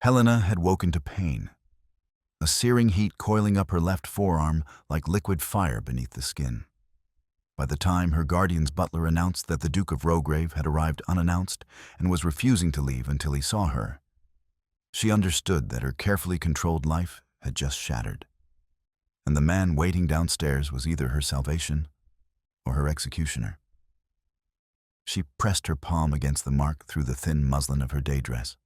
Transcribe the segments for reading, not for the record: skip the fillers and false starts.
Helena had woken to pain, a searing heat coiling up her left forearm like liquid fire beneath the skin. By the time her guardian's butler announced that the Duke of Rograve had arrived unannounced and was refusing to leave until he saw her, she understood that her carefully controlled life had just shattered, and the man waiting downstairs was either her salvation or her executioner. She pressed her palm against the mark through the thin muslin of her day dress.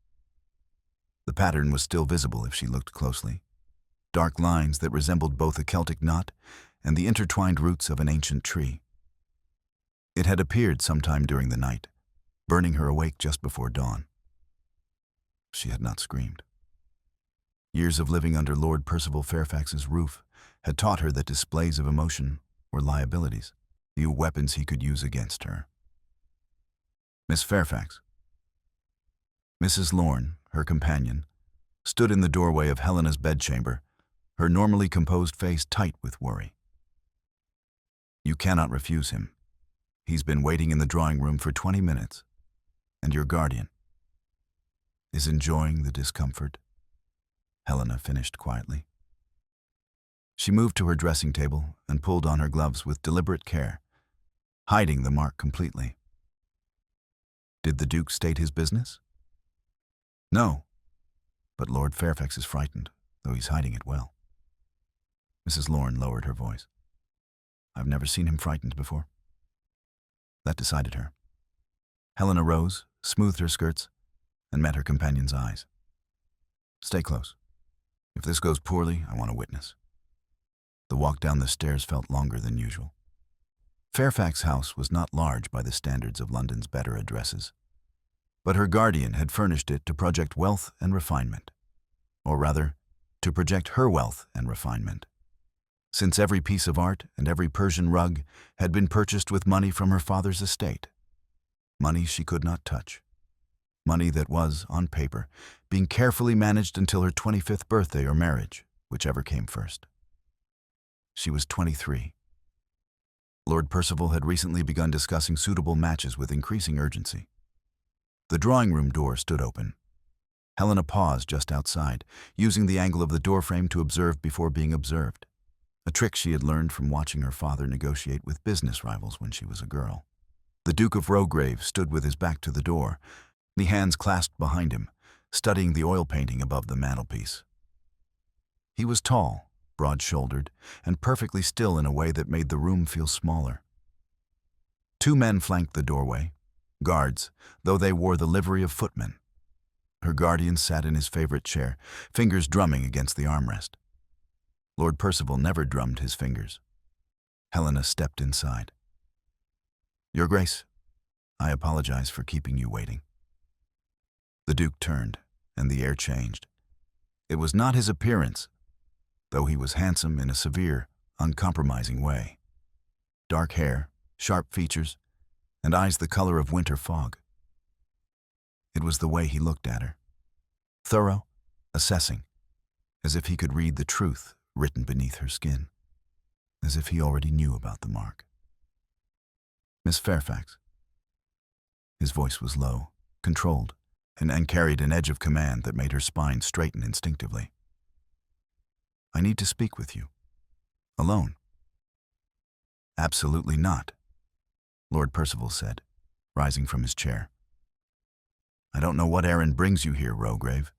The pattern was still visible if she looked closely, dark lines that resembled both a Celtic knot and the intertwined roots of an ancient tree. It had appeared sometime during the night, burning her awake just before dawn. She had not screamed. Years of living under Lord Percival Fairfax's roof had taught her that displays of emotion were liabilities, few weapons he could use against her. Miss Fairfax. Mrs. Lorne, her companion, stood in the doorway of Helena's bedchamber, her normally composed face tight with worry. You cannot refuse him. He's been waiting in the drawing room for 20 minutes, and your guardian is enjoying the discomfort, Helena finished quietly. She moved to her dressing table and pulled on her gloves with deliberate care, hiding the mark completely. Did the Duke state his business? No, but Lord Fairfax is frightened, though he's hiding it well. Mrs. Lorne lowered her voice. I've never seen him frightened before. That decided her. Helena rose, smoothed her skirts, and met her companion's eyes. Stay close. If this goes poorly, I want a witness. The walk down the stairs felt longer than usual. Fairfax House was not large by the standards of London's better addresses, but her guardian had furnished it to project wealth and refinement, or rather, to project her wealth and refinement, since every piece of art and every Persian rug had been purchased with money from her father's estate, money she could not touch, money that was, on paper, being carefully managed until her 25th birthday or marriage, whichever came first. She was 23. Lord Percival had recently begun discussing suitable matches with increasing urgency. The drawing room door stood open. Helena paused just outside, using the angle of the doorframe to observe before being observed, a trick she had learned from watching her father negotiate with business rivals when she was a girl. The Duke of Rograve stood with his back to the door, the hands clasped behind him, studying the oil painting above the mantelpiece. He was tall, broad-shouldered, and perfectly still in a way that made the room feel smaller. Two men flanked the doorway, guards, though they wore the livery of footmen. Her guardian sat in his favorite chair, fingers drumming against the armrest. Lord Percival never drummed his fingers. Helena stepped inside. Your Grace, I apologize for keeping you waiting. The Duke turned, and the air changed. It was not his appearance, though he was handsome in a severe, uncompromising way. Dark hair, sharp features, and eyes the color of winter fog. It was the way he looked at her. Thorough, assessing, as if he could read the truth written beneath her skin, as if he already knew about the mark. Miss Fairfax. His voice was low, controlled, and carried an edge of command that made her spine straighten instinctively. I need to speak with you. Alone. Absolutely not, Lord Percival said, rising from his chair. I don't know what errand brings you here, Rograve,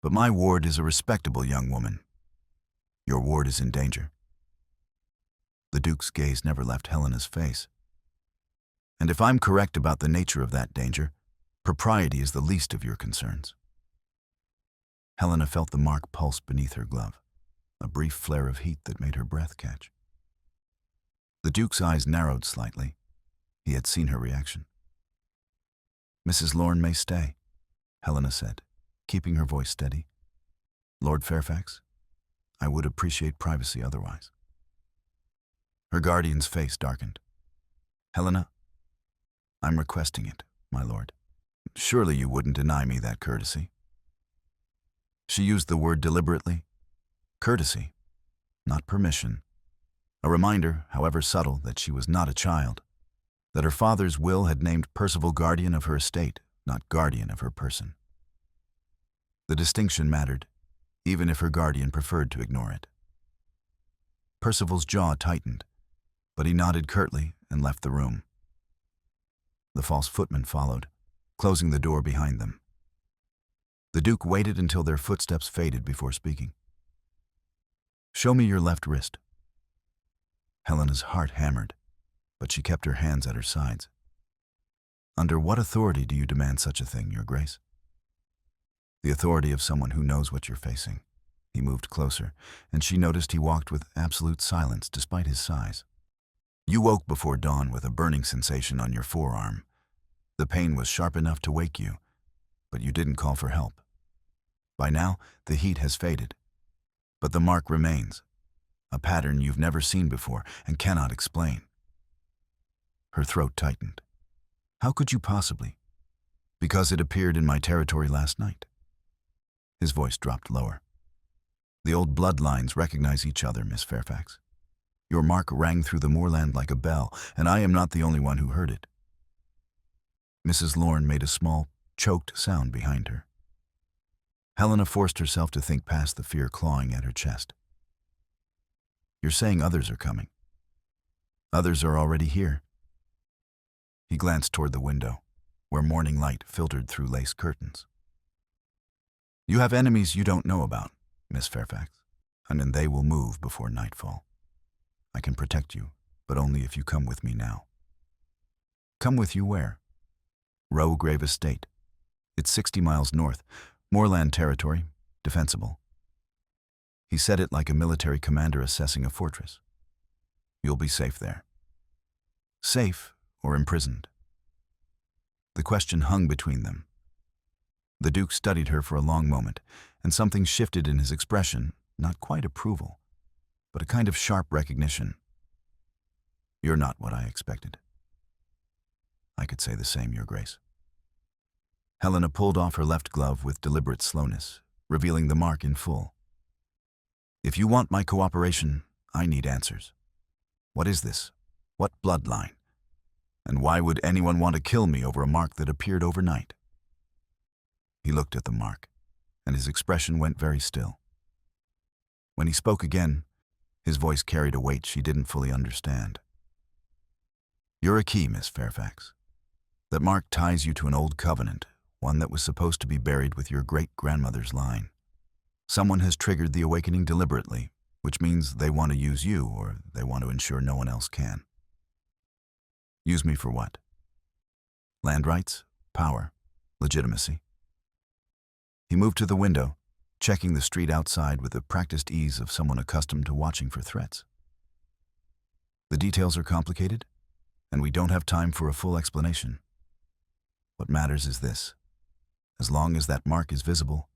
but my ward is a respectable young woman. Your ward is in danger. The Duke's gaze never left Helena's face. And if I'm correct about the nature of that danger, propriety is the least of your concerns. Helena felt the mark pulse beneath her glove, a brief flare of heat that made her breath catch. The Duke's eyes narrowed slightly. He had seen her reaction. Mrs. Lorne may stay, Helena said, keeping her voice steady. Lord Fairfax, I would appreciate privacy otherwise. Her guardian's face darkened. Helena, I'm requesting it, my lord. Surely you wouldn't deny me that courtesy. She used the word deliberately. Courtesy, not permission. A reminder, however subtle, that she was not a child, that her father's will had named Percival guardian of her estate, not guardian of her person. The distinction mattered, even if her guardian preferred to ignore it. Percival's jaw tightened, but he nodded curtly and left the room. The false footman followed, closing the door behind them. The Duke waited until their footsteps faded before speaking. "Show me your left wrist." Helena's heart hammered, but she kept her hands at her sides. "Under what authority do you demand such a thing, Your Grace?" "The authority of someone who knows what you're facing." He moved closer, and she noticed he walked with absolute silence despite his size. "You woke before dawn with a burning sensation on your forearm. The pain was sharp enough to wake you, but you didn't call for help. By now, the heat has faded, but the mark remains, a pattern you've never seen before and cannot explain." Her throat tightened. "How could you possibly?" "Because it appeared in my territory last night." His voice dropped lower. "The old bloodlines recognize each other, Miss Fairfax. Your mark rang through the moorland like a bell, and I am not the only one who heard it." Mrs. Lorne made a small, choked sound behind her. Helena forced herself to think past the fear clawing at her chest. "You're saying others are coming. Others are already here." He glanced toward the window, where morning light filtered through lace curtains. "You have enemies you don't know about, Miss Fairfax, and they will move before nightfall. I can protect you, but only if you come with me now." "Come with you where?" "Rowgrave Estate. It's 60 miles north, moorland territory, defensible." He said it like a military commander assessing a fortress. "You'll be safe there." Safe or imprisoned? The question hung between them. The Duke studied her for a long moment, and something shifted in his expression, not quite approval, but a kind of sharp recognition. "You're not what I expected." "I could say the same, Your Grace." Helena pulled off her left glove with deliberate slowness, revealing the mark in full. "If you want my cooperation, I need answers. What is this? What bloodline? And why would anyone want to kill me over a mark that appeared overnight?" He looked at the mark, and his expression went very still. When he spoke again, his voice carried a weight she didn't fully understand. "You're a key, Miss Fairfax. That mark ties you to an old covenant, one that was supposed to be buried with your great-grandmother's line. Someone has triggered the awakening deliberately, which means they want to use you, or they want to ensure no one else can." "Use me for what?" "Land rights, power, legitimacy." He moved to the window, checking the street outside with the practiced ease of someone accustomed to watching for threats. "The details are complicated, and we don't have time for a full explanation. What matters is this. As long as that mark is visible,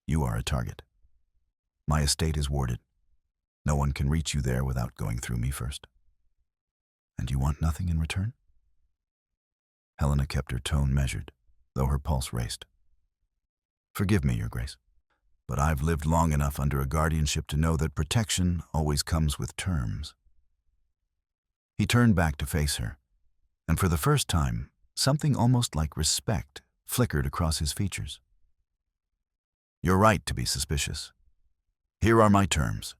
you are a target. My estate is warded. No one can reach you there without going through me first." "And you want nothing in return?" Helena kept her tone measured, though her pulse raced. "Forgive me, Your Grace, but I've lived long enough under a guardianship to know that protection always comes with terms." He turned back to face her, and for the first time, something almost like respect flickered across his features. "You're right to be suspicious. Here are my terms.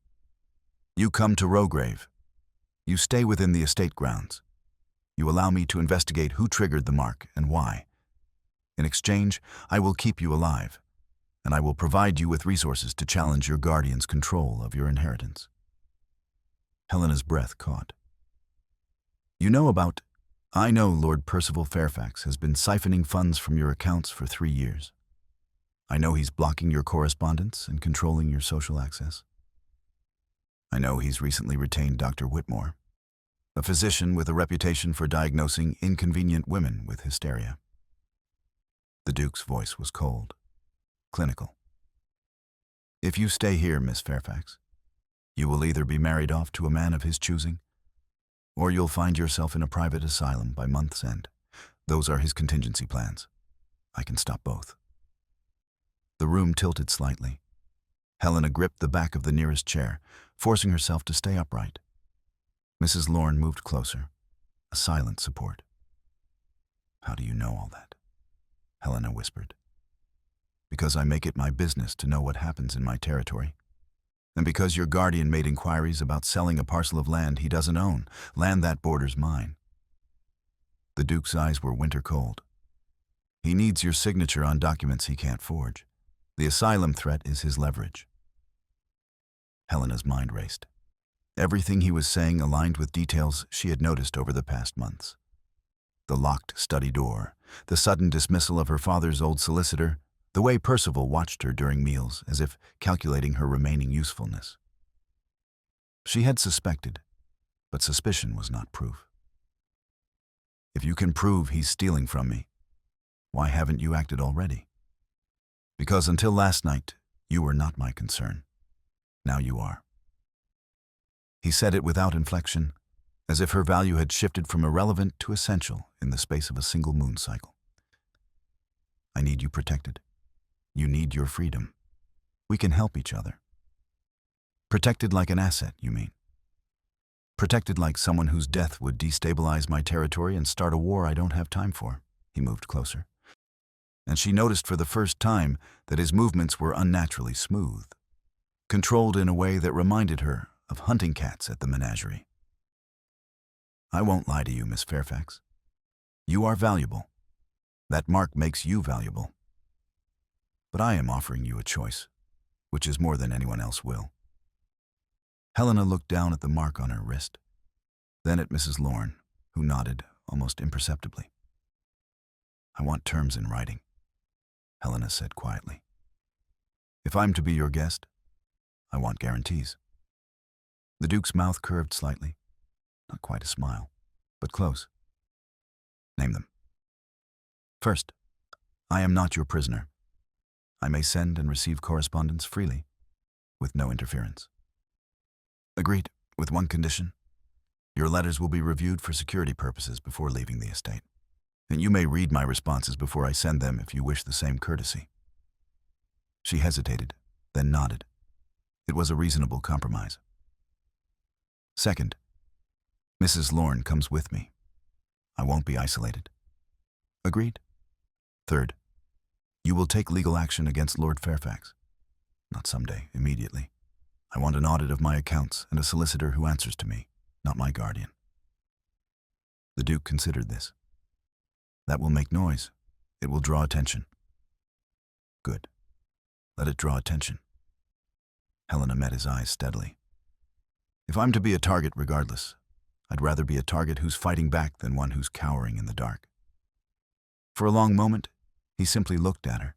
You come to Rowgrave. You stay within the estate grounds. You allow me to investigate who triggered the mark and why. In exchange, I will keep you alive, and I will provide you with resources to challenge your guardian's control of your inheritance." Helena's breath caught. "You know about—" "I know Lord Percival Fairfax has been siphoning funds from your accounts for 3 years. I know he's blocking your correspondence and controlling your social access. I know he's recently retained Dr. Whitmore, a physician with a reputation for diagnosing inconvenient women with hysteria." The Duke's voice was cold, clinical. "If you stay here, Miss Fairfax, you will either be married off to a man of his choosing, or you'll find yourself in a private asylum by month's end. Those are his contingency plans. I can stop both." The room tilted slightly. Helena gripped the back of the nearest chair, forcing herself to stay upright. Mrs. Lorne moved closer, a silent support. "How do you know all that?" Helena whispered. because I make it my business to know what happens in my territory. And because your guardian made inquiries about selling a parcel of land he doesn't own, land that borders mine. The Duke's eyes were winter cold. He needs your signature on documents he can't forge. The asylum threat is his leverage. Helena's mind raced. Everything he was saying aligned with details she had noticed over the past months. The locked study door, the sudden dismissal of her father's old solicitor, the way Percival watched her during meals as if calculating her remaining usefulness. She had suspected, but suspicion was not proof. If you can prove he's stealing from me, why haven't you acted already? Because until last night, you were not my concern. Now you are. He said it without inflection, as if her value had shifted from irrelevant to essential in the space of a single moon cycle. I need you protected. You need your freedom. We can help each other. Protected like an asset, you mean? Protected like someone whose death would destabilize my territory and start a war I don't have time for. He moved closer. And she noticed for the first time that his movements were unnaturally smooth, controlled in a way that reminded her of hunting cats at the menagerie. I won't lie to you, Miss Fairfax. You are valuable. That mark makes you valuable. But I am offering you a choice, which is more than anyone else will. Helena looked down at the mark on her wrist, then at Mrs. Lorne, who nodded almost imperceptibly. I want terms in writing, Helena said quietly. If I'm to be your guest, I want guarantees. The Duke's mouth curved slightly, not quite a smile, but close. Name them. First, I am not your prisoner. I may send and receive correspondence freely, with no interference. Agreed, with one condition. Your letters will be reviewed for security purposes before leaving the estate, and you may read my responses before I send them if you wish the same courtesy. She hesitated, then nodded. It was a reasonable compromise. Second, Mrs. Lorne comes with me. I won't be isolated. Agreed? Third, you will take legal action against Lord Fairfax. Not someday, immediately. I want an audit of my accounts and a solicitor who answers to me, not my guardian. The Duke considered this. That will make noise. It will draw attention. Good. Let it draw attention. Helena met his eyes steadily. If I'm to be a target regardless, I'd rather be a target who's fighting back than one who's cowering in the dark. For a long moment, he simply looked at her.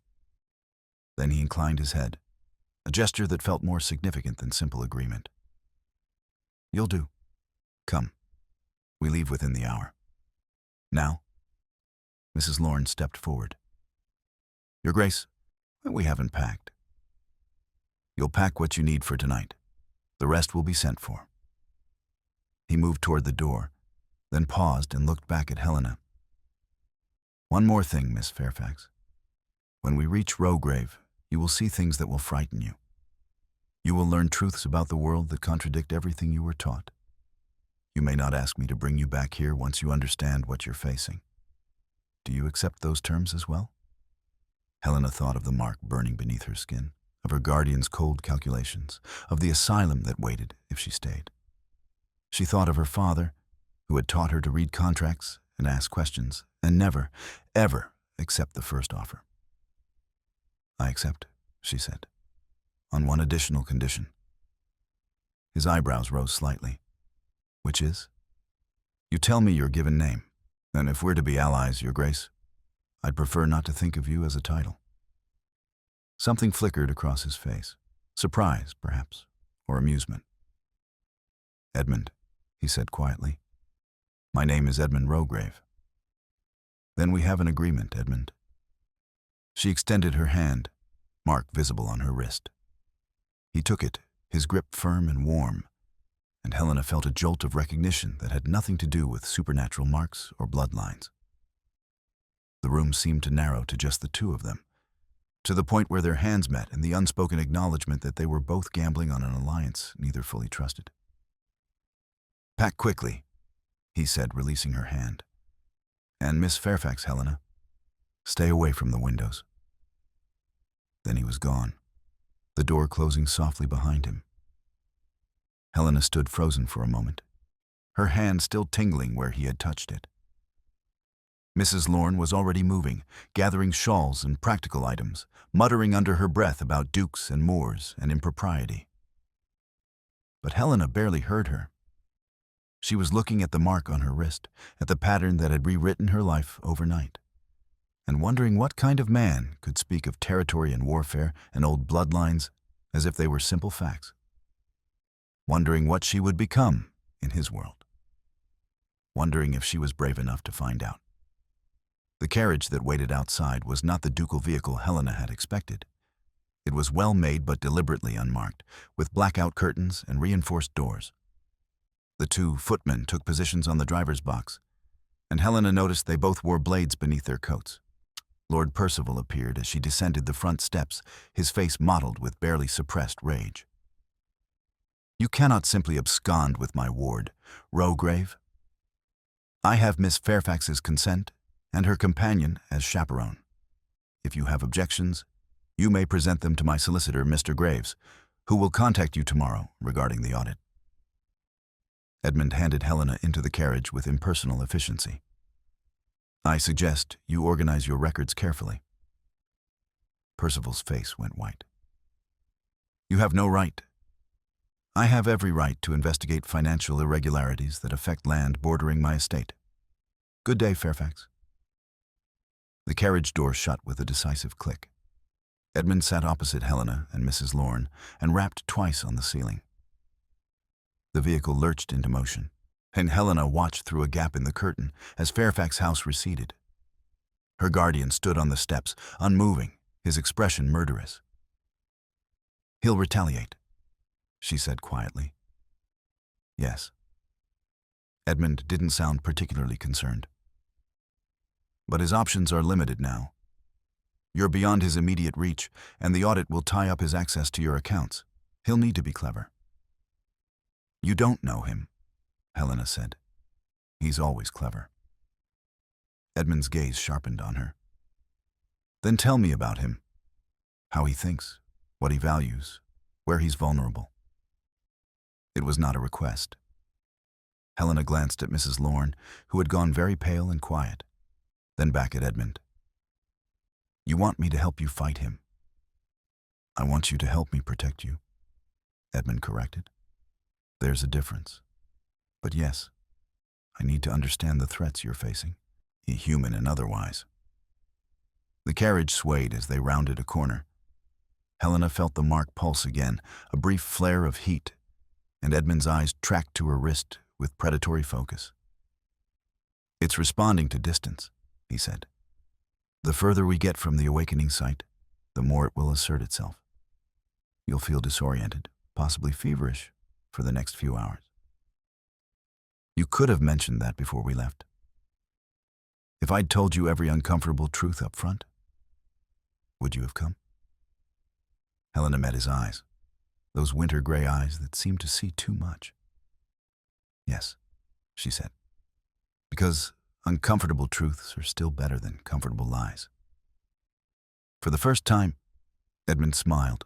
Then he inclined his head, a gesture that felt more significant than simple agreement. You'll do. Come. We leave within the hour. Now? Mrs. Lorne stepped forward. Your Grace, we haven't packed. You'll pack what you need for tonight. The rest will be sent for. He moved toward the door, then paused and looked back at Helena. One more thing, Miss Fairfax. When we reach Rowgrave, you will see things that will frighten you. You will learn truths about the world that contradict everything you were taught. You may not ask me to bring you back here once you understand what you're facing. Do you accept those terms as well? Helena thought of the mark burning beneath her skin, of her guardian's cold calculations, of the asylum that waited if she stayed. She thought of her father, who had taught her to read contracts and ask questions, and never, ever accept the first offer. I accept, she said, on one additional condition. His eyebrows rose slightly. Which is? You tell me your given name, and if we're to be allies, Your Grace, I'd prefer not to think of you as a title. Something flickered across his face, surprise, perhaps, or amusement. Edmund, he said quietly. My name is Edmund Rowgrave. Then we have an agreement, Edmund. She extended her hand, mark visible on her wrist. He took it, his grip firm and warm, and Helena felt a jolt of recognition that had nothing to do with supernatural marks or bloodlines. The room seemed to narrow to just the two of them, to the point where their hands met in the unspoken acknowledgement that they were both gambling on an alliance neither fully trusted. Pack quickly, he said, releasing her hand. And Miss Fairfax, Helena, stay away from the windows. Then he was gone, the door closing softly behind him. Helena stood frozen for a moment, her hand still tingling where he had touched it. Mrs. Lorne was already moving, gathering shawls and practical items, muttering under her breath about dukes and moors and impropriety. But Helena barely heard her. She was looking at the mark on her wrist, at the pattern that had rewritten her life overnight, and wondering what kind of man could speak of territory and warfare and old bloodlines as if they were simple facts. Wondering what she would become in his world. Wondering if she was brave enough to find out. The carriage that waited outside was not the ducal vehicle Helena had expected. It was well made but deliberately unmarked, with blackout curtains and reinforced doors. The two footmen took positions on the driver's box, and Helena noticed they both wore blades beneath their coats. Lord Percival appeared as she descended the front steps, his face mottled with barely suppressed rage. "You cannot simply abscond with my ward, Rowgrave. I have Miss Fairfax's consent and her companion as chaperone. If you have objections, you may present them to my solicitor, Mr. Graves, who will contact you tomorrow regarding the audit." Edmund handed Helena into the carriage with impersonal efficiency. "I suggest you organize your records carefully." Percival's face went white. "You have no right. I have every right to investigate financial irregularities that affect land bordering my estate. Good day, Fairfax." The carriage door shut with a decisive click. Edmund sat opposite Helena and Mrs. Lorne and rapped twice on the ceiling. The vehicle lurched into motion, and Helena watched through a gap in the curtain as Fairfax House receded. Her guardian stood on the steps, unmoving, his expression murderous. "He'll retaliate," she said quietly. "Yes." Edmund didn't sound particularly concerned. "But his options are limited now. You're beyond his immediate reach, and the audit will tie up his access to your accounts. He'll need to be clever." "You don't know him," Helena said. "He's always clever." Edmund's gaze sharpened on her. "Then tell me about him. How he thinks, what he values, where he's vulnerable." It was not a request. Helena glanced at Mrs. Lorne, who had gone very pale and quiet, then back at Edmund. "You want me to help you fight him." "I want you to help me protect you," Edmund corrected. "There's a difference. But yes, I need to understand the threats you're facing, human and otherwise." The carriage swayed as they rounded a corner. Helena felt the mark pulse again, a brief flare of heat, and Edmund's eyes tracked to her wrist with predatory focus. "It's responding to distance," he said. "The further we get from the awakening site, the more it will assert itself. You'll feel disoriented, possibly feverish, for the next few hours. You could have mentioned that before we left. If I'd told you every uncomfortable truth up front, would you have come?" Helena met his eyes, those winter gray eyes that seemed to see too much. "Yes," she said, "because uncomfortable truths are still better than comfortable lies." For the first time, Edmund smiled,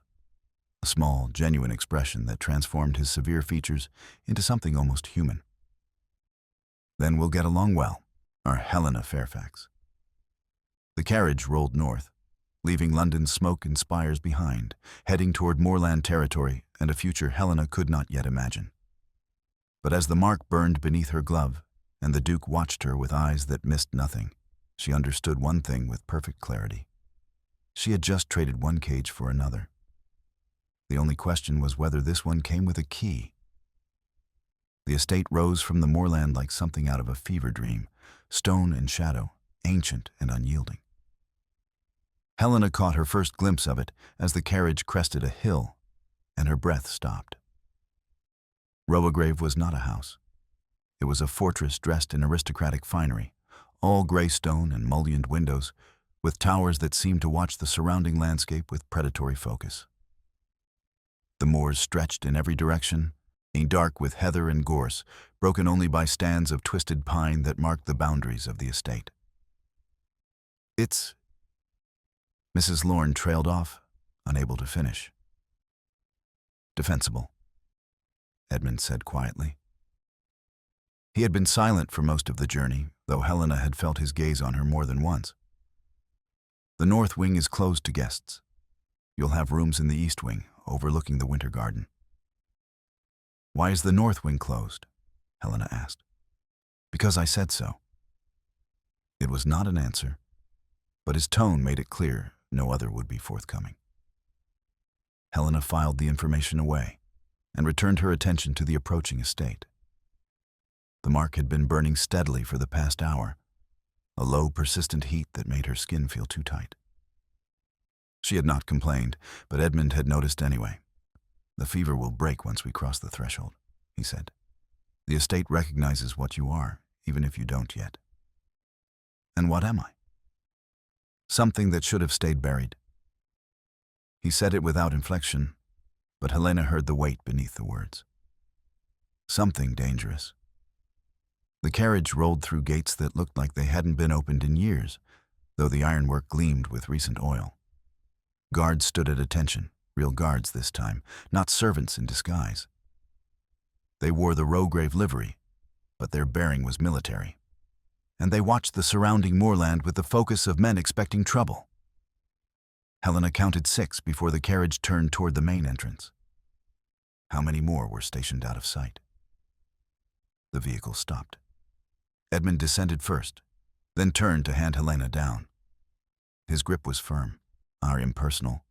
a small, genuine expression that transformed his severe features into something almost human. "Then we'll get along well, our Helena Fairfax." The carriage rolled north, leaving London's smoke and spires behind, heading toward moorland territory and a future Helena could not yet imagine. But as the mark burned beneath her glove, and the Duke watched her with eyes that missed nothing, she understood one thing with perfect clarity. She had just traded one cage for another. The only question was whether this one came with a key. The estate rose from the moorland like something out of a fever dream, stone and shadow, ancient and unyielding. Helena caught her first glimpse of it as the carriage crested a hill, and her breath stopped. Rowgrave was not a house. It was a fortress dressed in aristocratic finery, all gray stone and mullioned windows, with towers that seemed to watch the surrounding landscape with predatory focus. The moors stretched in every direction, being dark with heather and gorse, broken only by stands of twisted pine that marked the boundaries of the estate. "It's..." Mrs. Lorne trailed off, unable to finish. "Defensible," Edmund said quietly. He had been silent for most of the journey, though Helena had felt his gaze on her more than once. "The north wing is closed to guests. You'll have rooms in the east wing, overlooking the winter garden." "Why is the north wing closed?" Helena asked. "Because I said so." It was not an answer, but his tone made it clear no other would be forthcoming. Helena filed the information away and returned her attention to the approaching estate. The mark had been burning steadily for the past hour, a low, persistent heat that made her skin feel too tight. She had not complained, but Edmund had noticed anyway. "The fever will break once we cross the threshold," he said. "The estate recognizes what you are, even if you don't yet." "And what am I?" "Something that should have stayed buried." He said it without inflection, but Helena heard the weight beneath the words. Something dangerous. The carriage rolled through gates that looked like they hadn't been opened in years, though the ironwork gleamed with recent oil. Guards stood at attention, real guards this time, not servants in disguise. They wore the Rograve livery, but their bearing was military, and they watched the surrounding moorland with the focus of men expecting trouble. Helena counted 6 before the carriage turned toward the main entrance. How many more were stationed out of sight? The vehicle stopped. Edmund descended first, then turned to hand Helena down. His grip was firm, impersonal.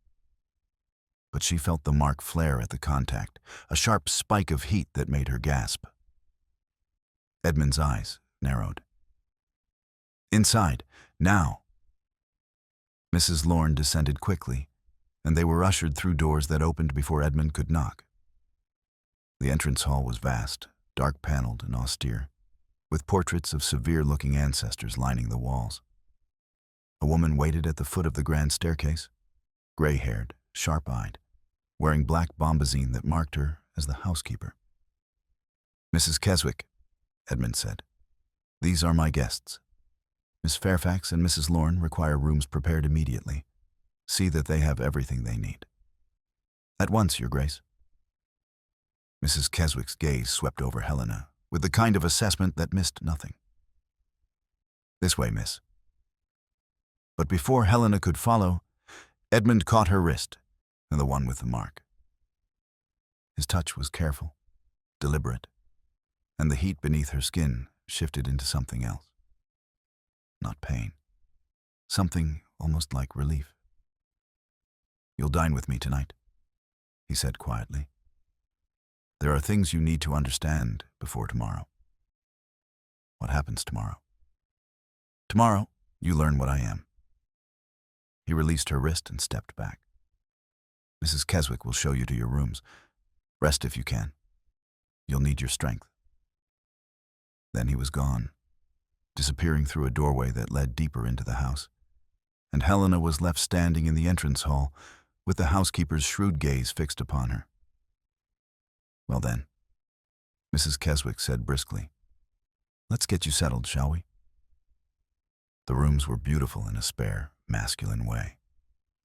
But she felt the mark flare at the contact, a sharp spike of heat that made her gasp. Edmund's eyes narrowed. "Inside, now." Mrs. Lorne descended quickly, and they were ushered through doors that opened before Edmund could knock. The entrance hall was vast, dark-paneled and austere, with portraits of severe-looking ancestors lining the walls. A woman waited at the foot of the grand staircase, gray-haired, sharp-eyed, wearing black bombazine that marked her as the housekeeper. "Mrs. Keswick," Edmund said, "these are my guests. Miss Fairfax and Mrs. Lorne require rooms prepared immediately. See that they have everything they need." "At once, Your Grace." Mrs. Keswick's gaze swept over Helena, with the kind of assessment that missed nothing. "This way, miss." But before Helena could follow, Edmund caught her wrist, and the one with the mark. His touch was careful, deliberate, and the heat beneath her skin shifted into something else. Not pain. Something almost like relief. "You'll dine with me tonight," he said quietly. "There are things you need to understand before tomorrow." "What happens tomorrow?" "Tomorrow, you learn what I am." He released her wrist and stepped back. "Mrs. Keswick will show you to your rooms. Rest if you can. You'll need your strength." Then he was gone, disappearing through a doorway that led deeper into the house, and Helena was left standing in the entrance hall with the housekeeper's shrewd gaze fixed upon her. "Well then," Mrs. Keswick said briskly, "let's get you settled, shall we?" The rooms were beautiful in a spare, masculine way.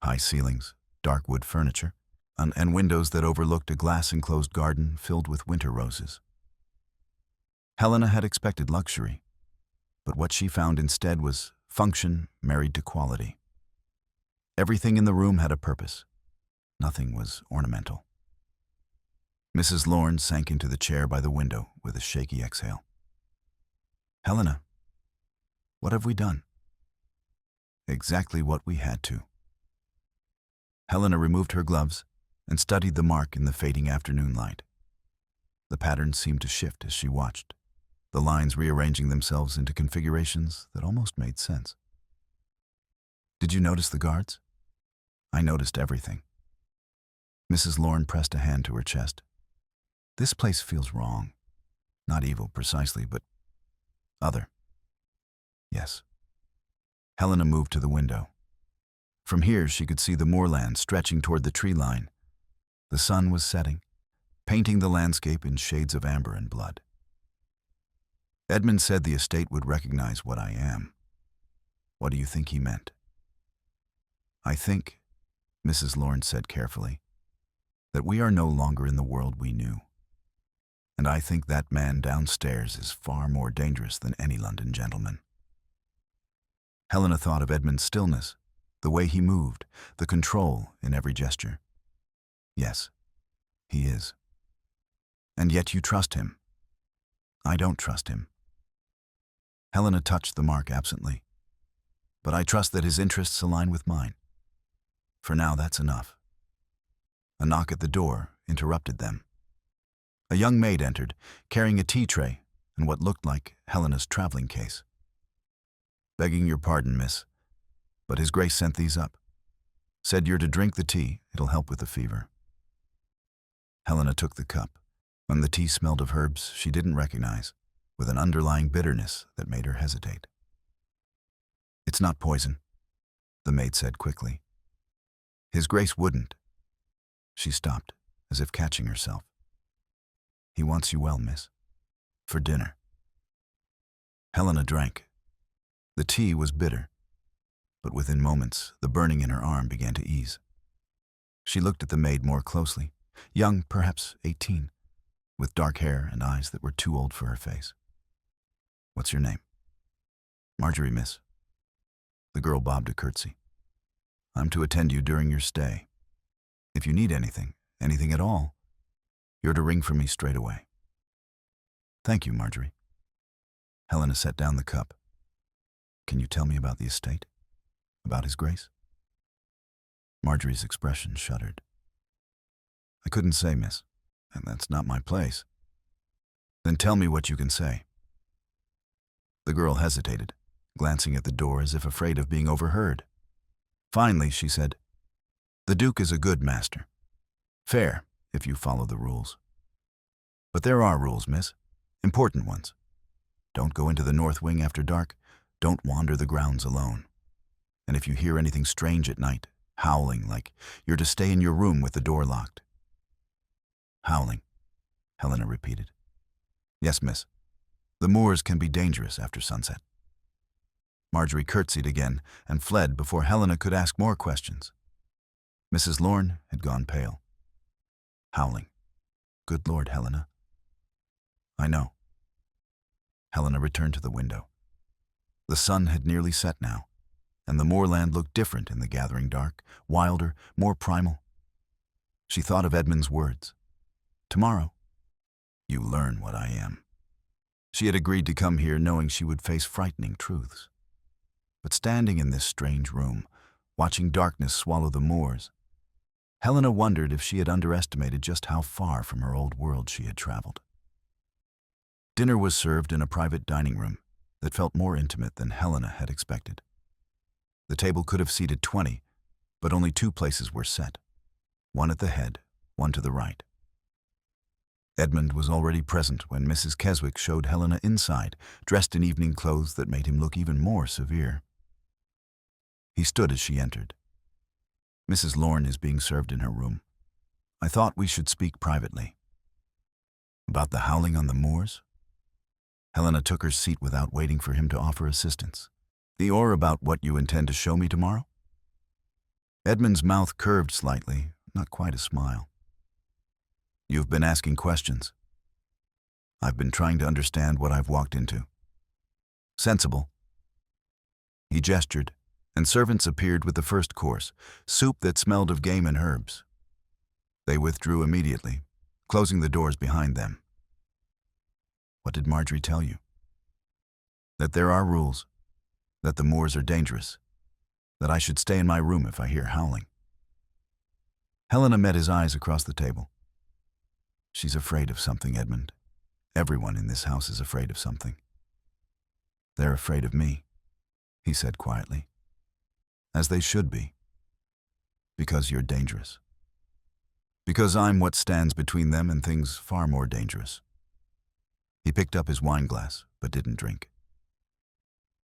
High ceilings, dark wood furniture, and windows that overlooked a glass-enclosed garden filled with winter roses. Helena had expected luxury, but what she found instead was function married to quality. Everything in the room had a purpose. Nothing was ornamental. Mrs. Lorne sank into the chair by the window with a shaky exhale. "Helena, what have we done?" "Exactly what we had to." Helena removed her gloves and studied the mark in the fading afternoon light. The pattern seemed to shift as she watched, the lines rearranging themselves into configurations that almost made sense. "Did you notice the guards?" "I noticed everything." Mrs. Lorne pressed a hand to her chest. "This place feels wrong. Not evil precisely, but other." "Yes." Helena moved to the window. From here she could see the moorland stretching toward the tree line. The sun was setting, painting the landscape in shades of amber and blood. "Edmund said the estate would recognize what I am. What do you think he meant?" "I think," Mrs. Lawrence said carefully, that we are no longer in the world we knew. And I think that man downstairs is far more dangerous than any London gentleman. Helena thought of Edmund's stillness, the way he moved, the control in every gesture. Yes, he is. And yet you trust him. I don't trust him. Helena touched the mark absently. But I trust that his interests align with mine. For now, that's enough. A knock at the door interrupted them. A young maid entered, carrying a tea tray and what looked like Helena's traveling case. Begging your pardon, miss, but His Grace sent these up. Said you're to drink the tea, it'll help with the fever. Helena took the cup. When the tea smelled of herbs she didn't recognize, with an underlying bitterness that made her hesitate. It's not poison, the maid said quickly. His Grace wouldn't. She stopped, as if catching herself. He wants you well, miss. For dinner. Helena drank. The tea was bitter, but within moments the burning in her arm began to ease. She looked at the maid more closely, young, perhaps 18, with dark hair and eyes that were too old for her face. What's your name? Marjorie, miss. The girl bobbed a curtsy. I'm to attend you during your stay. If you need anything at all, you're to ring for me straight away. Thank you, Marjorie. Helena set down the cup. Can you tell me about the estate? About His Grace? Marjorie's expression shuddered. I couldn't say, miss, and that's not my place. Then tell me what you can say. The girl hesitated, glancing at the door as if afraid of being overheard. Finally, she said, The Duke is a good master. Fair, if you follow the rules. But there are rules, miss. Important ones. Don't go into the north wing after dark. Don't wander the grounds alone. And if you hear anything strange at night, howling like you're to stay in your room with the door locked. Howling, Helena repeated. Yes, miss. The moors can be dangerous after sunset. Marjorie curtsied again and fled before Helena could ask more questions. Mrs. Lorne had gone pale. Howling. Good Lord, Helena. I know. Helena returned to the window. The sun had nearly set now, and the moorland looked different in the gathering dark, wilder, more primal. She thought of Edmund's words. Tomorrow, you learn what I am. She had agreed to come here knowing she would face frightening truths. But standing in this strange room, watching darkness swallow the moors, Helena wondered if she had underestimated just how far from her old world she had traveled. Dinner was served in a private dining room that felt more intimate than Helena had expected. The table could have seated 20, but only 2 places were set, one at the head, one to the right. Edmund was already present when Mrs. Keswick showed Helena inside, dressed in evening clothes that made him look even more severe. He stood as she entered. Mrs. Lorne is being served in her room. I thought we should speak privately. About the howling on the moors? Helena took her seat without waiting for him to offer assistance. Or about what you intend to show me tomorrow? Edmund's mouth curved slightly, not quite a smile. You've been asking questions. I've been trying to understand what I've walked into. Sensible. He gestured, and servants appeared with the first course, soup that smelled of game and herbs. They withdrew immediately, closing the doors behind them. What did Marjorie tell you? That there are rules, that the moors are dangerous, that I should stay in my room if I hear howling. Helena met his eyes across the table. She's afraid of something, Edmund. Everyone in this house is afraid of something. They're afraid of me, he said quietly. As they should be. Because you're dangerous. Because I'm what stands between them and things far more dangerous. He picked up his wine glass, but didn't drink.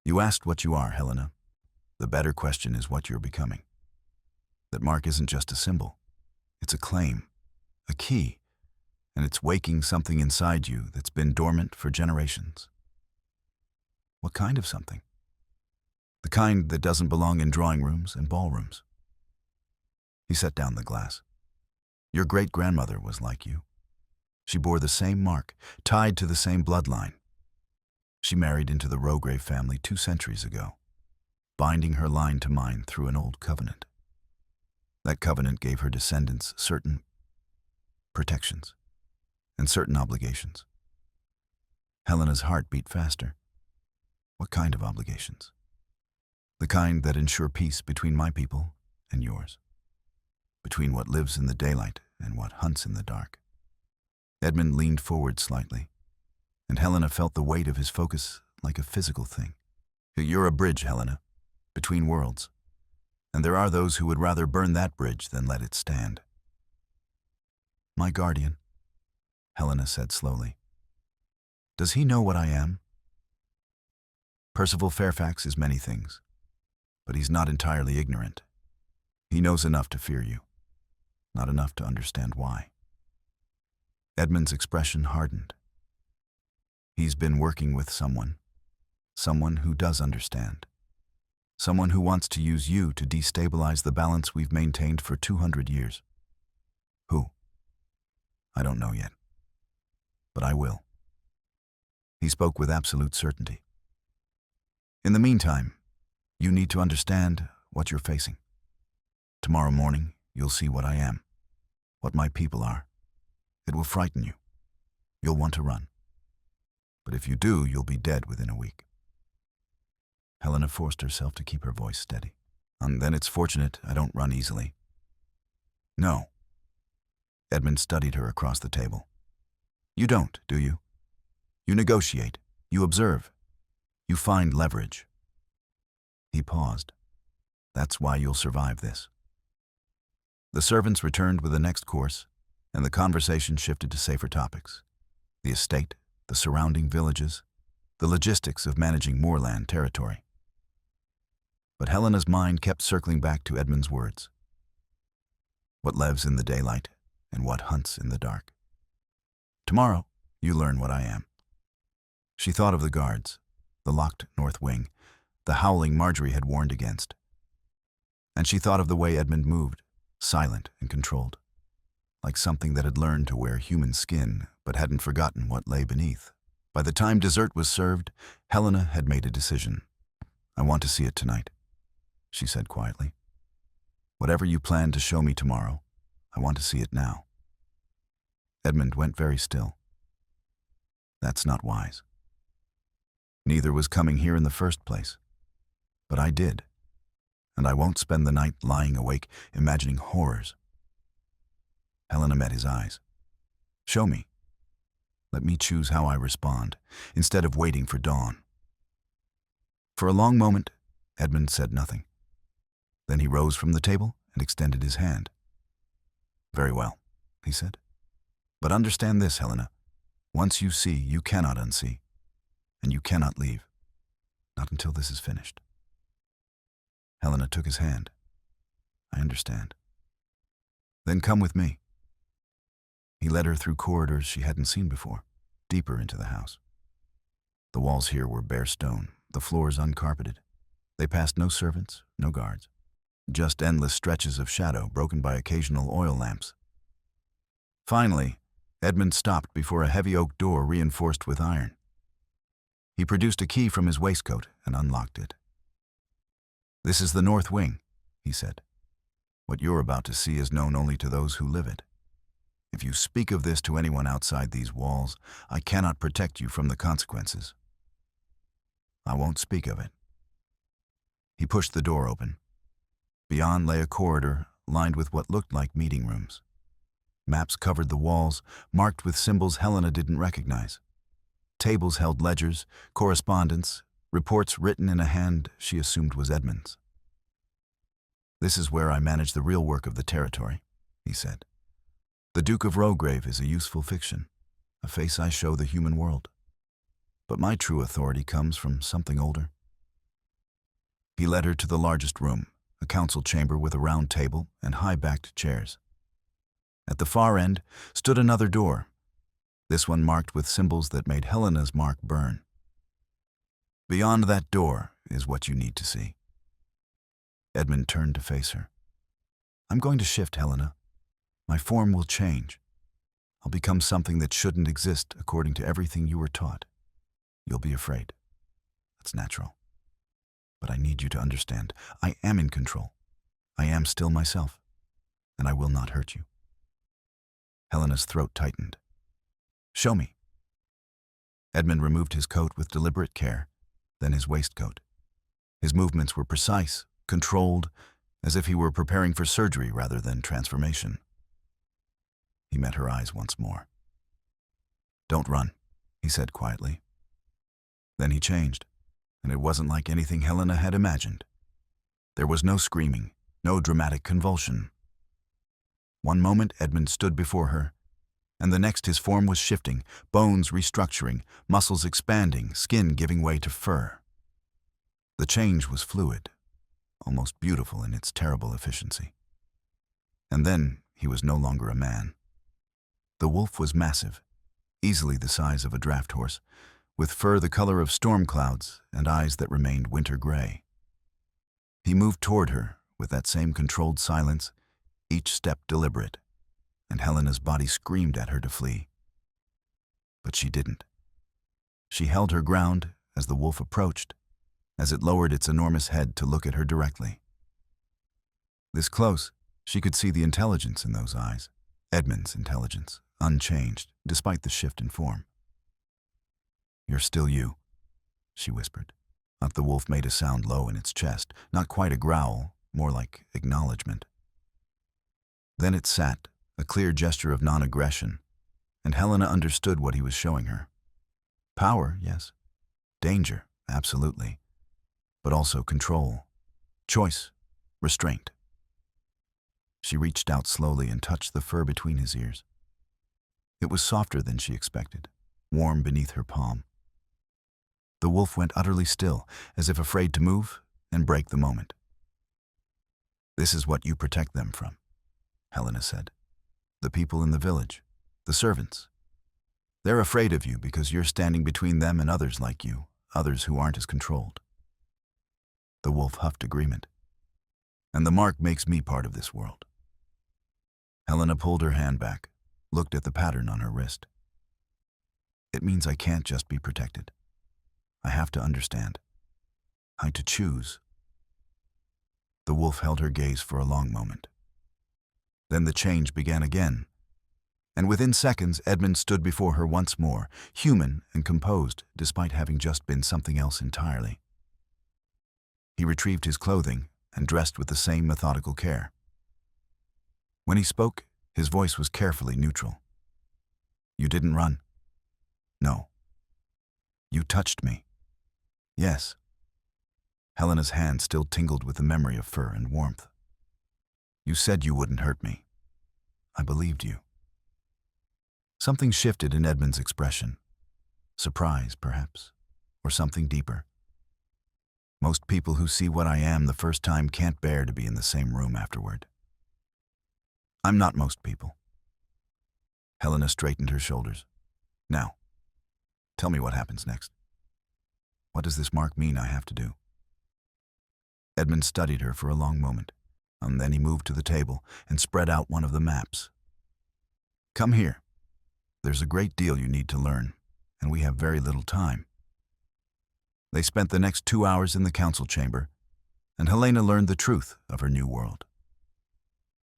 You asked what you are, Helena. The better question is what you're becoming. That mark isn't just a symbol. It's a claim, a key, and it's waking something inside you that's been dormant for generations. What kind of something? The kind that doesn't belong in drawing rooms and ballrooms. He set down the glass. Your great-grandmother was like you. She bore the same mark, tied to the same bloodline. She married into the Rograve family 2 centuries ago, binding her line to mine through an old covenant. That covenant gave her descendants certain protections and certain obligations. Helena's heart beat faster. What kind of obligations? The kind that ensure peace between my people and yours, between what lives in the daylight and what hunts in the dark. Edmund leaned forward slightly, and Helena felt the weight of his focus like a physical thing. You're a bridge, Helena, between worlds, and there are those who would rather burn that bridge than let it stand. My guardian, Helena said slowly. Does he know what I am? Percival Fairfax is many things, but he's not entirely ignorant. He knows enough to fear you, not enough to understand why. Edmund's expression hardened. He's been working with someone who does understand. Someone who wants to use you to destabilize the balance we've maintained for 200 years. Who? I don't know yet. But I will. He spoke with absolute certainty. In the meantime, you need to understand what you're facing. Tomorrow morning, you'll see what I am, what my people are. It will frighten you. You'll want to run. But if you do, you'll be dead within a week. Helena forced herself to keep her voice steady. And then it's fortunate I don't run easily. No. Edmund studied her across the table. You don't, do you? You negotiate. You observe. You find leverage. He paused. That's why you'll survive this. The servants returned with the next course, and the conversation shifted to safer topics. The estate, the surrounding villages, the logistics of managing moorland territory. But Helena's mind kept circling back to Edmund's words. What lives in the daylight and what hunts in the dark. Tomorrow, you learn what I am. She thought of the guards, the locked north wing, the howling Marjorie had warned against. And she thought of the way Edmund moved, silent and controlled, like something that had learned to wear human skin but hadn't forgotten what lay beneath. By the time dessert was served, Helena had made a decision. I want to see it tonight, she said quietly. Whatever you plan to show me tomorrow, I want to see it now. Edmund went very still. That's not wise. Neither was coming here in the first place. But I did. And I won't spend the night lying awake, imagining horrors. Helena met his eyes. Show me. Let me choose how I respond, instead of waiting for dawn. For a long moment, Edmund said nothing. Then he rose from the table and extended his hand. Very well, he said. But understand this, Helena. Once you see, you cannot unsee. And you cannot leave. Not until this is finished. Helena took his hand. I understand. Then come with me. He led her through corridors she hadn't seen before, deeper into the house. The walls here were bare stone, the floors uncarpeted. They passed no servants, no guards. Just endless stretches of shadow broken by occasional oil lamps. Finally, Edmund stopped before a heavy oak door reinforced with iron. He produced a key from his waistcoat and unlocked it. This is the north wing, he said. What you're about to see is known only to those who live it. If you speak of this to anyone outside these walls, I cannot protect you from the consequences. I won't speak of it. He pushed the door open. Beyond lay a corridor lined with what looked like meeting rooms. Maps covered the walls, marked with symbols Helena didn't recognize. Tables held ledgers, correspondence, reports written in a hand she assumed was Edmund's. This is where I manage the real work of the territory, he said. The Duke of Rograve is a useful fiction, a face I show the human world. But my true authority comes from something older. He led her to the largest room, a council chamber with a round table and high-backed chairs. At the far end stood another door, this one marked with symbols that made Helena's mark burn. Beyond that door is what you need to see. Edmund turned to face her. I'm going to shift, Helena. My form will change. I'll become something that shouldn't exist according to everything you were taught. You'll be afraid. That's natural. But I need you to understand, I am in control. I am still myself, and I will not hurt you. Helena's throat tightened. Show me. Edmund removed his coat with deliberate care, then his waistcoat. His movements were precise, controlled, as if he were preparing for surgery rather than transformation. He met her eyes once more. Don't run, he said quietly. Then he changed, and it wasn't like anything Helena had imagined. There was no screaming, no dramatic convulsion. One moment Edmund stood before her, and the next his form was shifting, bones restructuring, muscles expanding, skin giving way to fur. The change was fluid, almost beautiful in its terrible efficiency. And then he was no longer a man. The wolf was massive, easily the size of a draft horse, with fur the color of storm clouds and eyes that remained winter gray. He moved toward her with that same controlled silence, each step deliberate, and Helena's body screamed at her to flee. But she didn't. She held her ground as the wolf approached, as it lowered its enormous head to look at her directly. This close, she could see the intelligence in those eyes, Edmund's intelligence, unchanged, despite the shift in form. You're still you, she whispered. Not the wolf made a sound low in its chest, not quite a growl, more like acknowledgement. Then it sat, a clear gesture of non-aggression, and Helena understood what he was showing her. Power, yes. Danger, absolutely. But also control, choice, restraint. She reached out slowly and touched the fur between his ears. It was softer than she expected, warm beneath her palm. The wolf went utterly still, as if afraid to move and break the moment. This is what you protect them from, Helena said. The people in the village, the servants. They're afraid of you because you're standing between them and others like you, others who aren't as controlled. The wolf huffed agreement. And the mark makes me part of this world. Helena pulled her hand back, looked at the pattern on her wrist. It means I can't just be protected. I have to understand. I have to choose. The wolf held her gaze for a long moment. Then the change began again, and within seconds Edmund stood before her once more, human and composed despite having just been something else entirely. He retrieved his clothing and dressed with the same methodical care. When he spoke, his voice was carefully neutral. You didn't run. No. You touched me. Yes. Helena's hand still tingled with the memory of fur and warmth. You said you wouldn't hurt me. I believed you. Something shifted in Edmund's expression. Surprise, perhaps, or something deeper. Most people who see what I am the first time can't bear to be in the same room afterward. I'm not most people. Helena straightened her shoulders. Now, tell me what happens next. What does this mark mean I have to do? Edmund studied her for a long moment, and then he moved to the table and spread out one of the maps. Come here. There's a great deal you need to learn, and we have very little time. They spent the next 2 hours in the council chamber, and Helena learned the truth of her new world.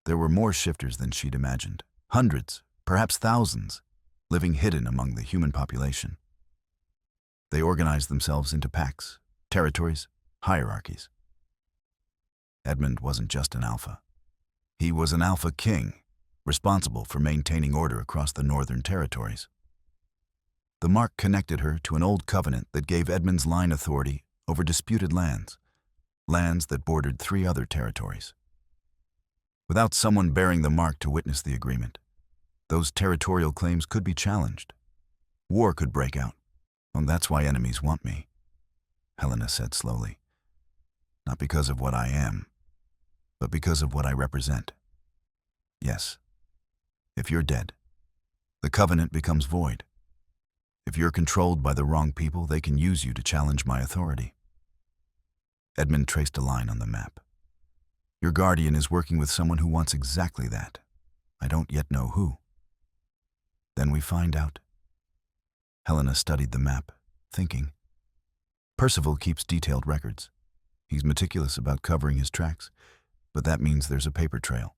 There were more shifters than she'd imagined, hundreds, perhaps thousands, living hidden among the human population. They organized themselves into packs, territories, hierarchies. Edmund wasn't just an alpha. He was an alpha king, responsible for maintaining order across the northern territories. The mark connected her to an old covenant that gave Edmund's line authority over disputed lands, lands that bordered 3 other territories. Without someone bearing the mark to witness the agreement, those territorial claims could be challenged. War could break out. And that's why enemies want me, Helena said slowly. Not because of what I am, but because of what I represent. Yes, if you're dead, the covenant becomes void. If you're controlled by the wrong people, they can use you to challenge my authority. Edmund traced a line on the map. Your guardian is working with someone who wants exactly that. I don't yet know who. Then we find out. Helena studied the map, thinking. Percival keeps detailed records. He's meticulous about covering his tracks, but that means there's a paper trail.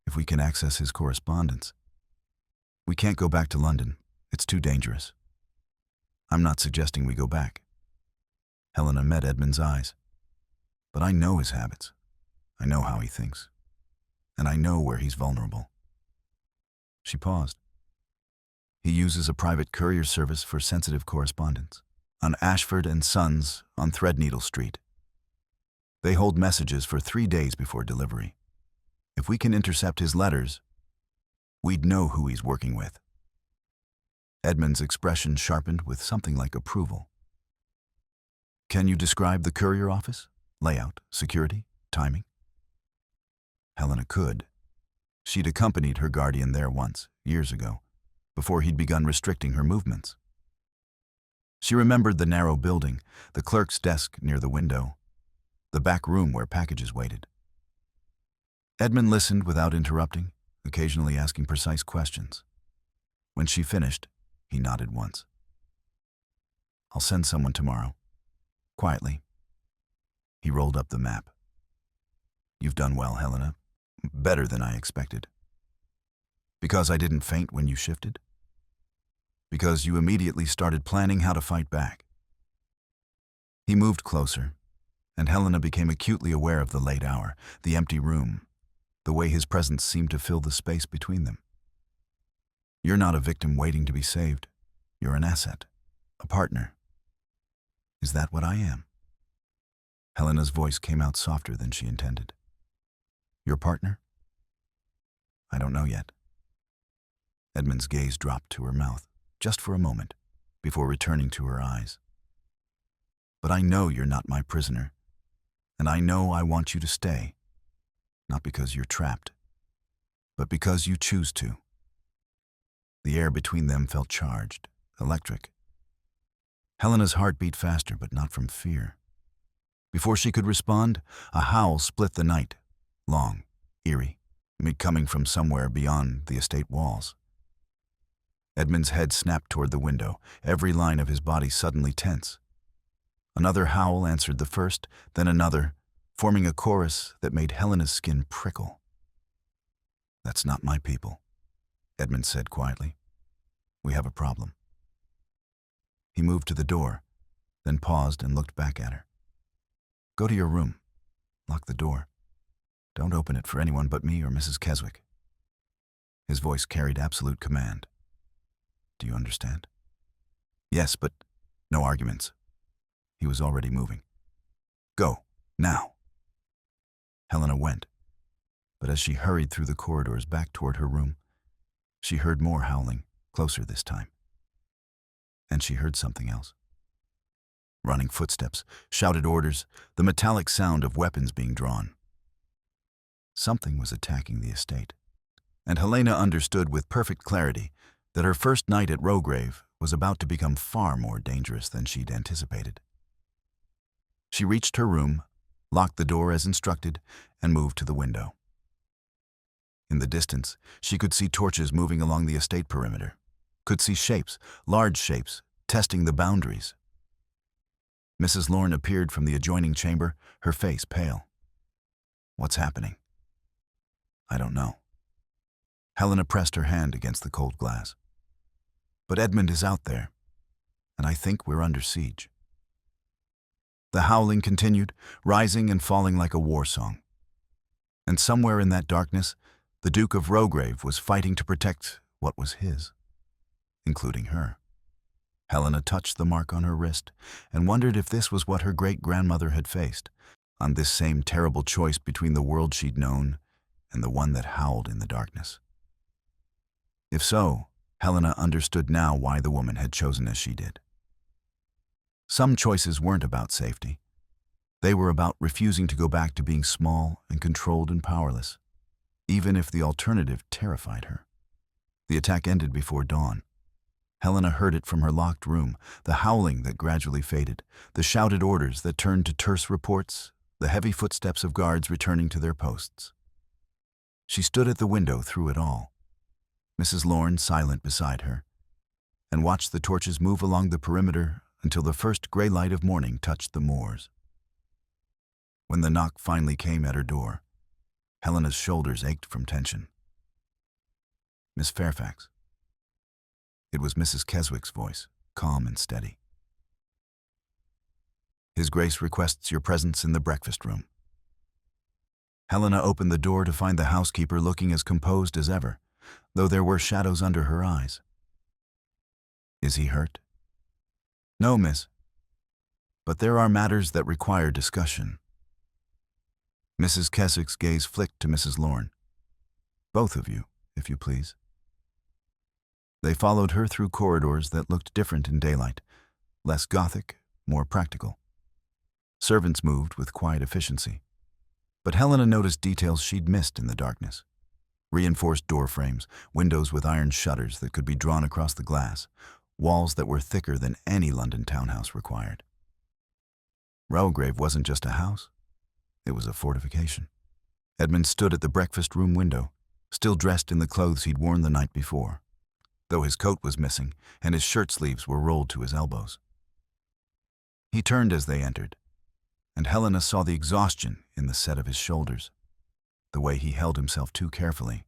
If we can access his correspondence. We can't go back to London. It's too dangerous. I'm not suggesting we go back. Helena met Edmund's eyes. But I know his habits. I know how he thinks. And I know where he's vulnerable. She paused. He uses a private courier service for sensitive correspondence on Ashford and Sons on Threadneedle Street. They hold messages for 3 days before delivery. If we can intercept his letters, we'd know who he's working with. Edmund's expression sharpened with something like approval. Can you describe the courier office? Layout, security, timing? Helena could. She'd accompanied her guardian there once, years ago, before he'd begun restricting her movements. She remembered the narrow building, the clerk's desk near the window, the back room where packages waited. Edmund listened without interrupting, occasionally asking precise questions. When she finished, he nodded once. I'll send someone tomorrow. Quietly. He rolled up the map. You've done well, Helena. Better than I expected. Because I didn't faint when you shifted? Because you immediately started planning how to fight back. He moved closer, and Helena became acutely aware of the late hour, the empty room, the way his presence seemed to fill the space between them. You're not a victim waiting to be saved. You're an asset, a partner. Is that what I am? Helena's voice came out softer than she intended. Your partner? I don't know yet. Edmund's gaze dropped to her mouth, just for a moment, before returning to her eyes. But I know you're not my prisoner, and I know I want you to stay, not because you're trapped, but because you choose to. The air between them felt charged, electric. Helena's heart beat faster, but not from fear. Before she could respond, a howl split the night, long, eerie, coming from somewhere beyond the estate walls. Edmund's head snapped toward the window, every line of his body suddenly tense. Another howl answered the first, then another, forming a chorus that made Helena's skin prickle. That's not my people, Edmund said quietly. We have a problem. He moved to the door, then paused and looked back at her. Go to your room. Lock the door. Don't open it for anyone but me or Mrs. Keswick. His voice carried absolute command. Do you understand? Yes, but no arguments. He was already moving. Go, now. Helena went, but as she hurried through the corridors back toward her room, she heard more howling, closer this time. And she heard something else. Running footsteps, shouted orders, the metallic sound of weapons being drawn. Something was attacking the estate, and Helena understood with perfect clarity that her first night at Rograve was about to become far more dangerous than she'd anticipated. She reached her room, locked the door as instructed, and moved to the window. In the distance, she could see torches moving along the estate perimeter, could see shapes, large shapes, testing the boundaries. Mrs. Lorne appeared from the adjoining chamber, her face pale. What's happening? I don't know. Helena pressed her hand against the cold glass. But Edmund is out there, and I think we're under siege. The howling continued, rising and falling like a war song. And somewhere in that darkness, the Duke of Rograve was fighting to protect what was his, including her. Helena touched the mark on her wrist and wondered if this was what her great-grandmother had faced, on this same terrible choice between the world she'd known and the one that howled in the darkness. If so, Helena understood now why the woman had chosen as she did. Some choices weren't about safety. They were about refusing to go back to being small and controlled and powerless, even if the alternative terrified her. The attack ended before dawn. Helena heard it from her locked room, the howling that gradually faded, the shouted orders that turned to terse reports, the heavy footsteps of guards returning to their posts. She stood at the window through it all, Mrs. Lorne silent beside her, and watched the torches move along the perimeter until the first gray light of morning touched the moors. When the knock finally came at her door, Helena's shoulders ached from tension. "Miss Fairfax." It was Mrs. Keswick's voice, calm and steady. "His Grace requests your presence in the breakfast room." Helena opened the door to find the housekeeper looking as composed as ever, though there were shadows under her eyes. "Is he hurt?" "No, miss. But there are matters that require discussion." Mrs. Keswick's gaze flicked to Mrs. Lorne. "Both of you, if you please." They followed her through corridors that looked different in daylight, less Gothic, more practical. Servants moved with quiet efficiency, but Helena noticed details she'd missed in the darkness. Reinforced door frames, windows with iron shutters that could be drawn across the glass, walls that were thicker than any London townhouse required. Rowgrave wasn't just a house, it was a fortification. Edmund stood at the breakfast room window, still dressed in the clothes he'd worn the night before, though his coat was missing and his shirt sleeves were rolled to his elbows. He turned as they entered, and Helena saw the exhaustion in the set of his shoulders, the way he held himself too carefully.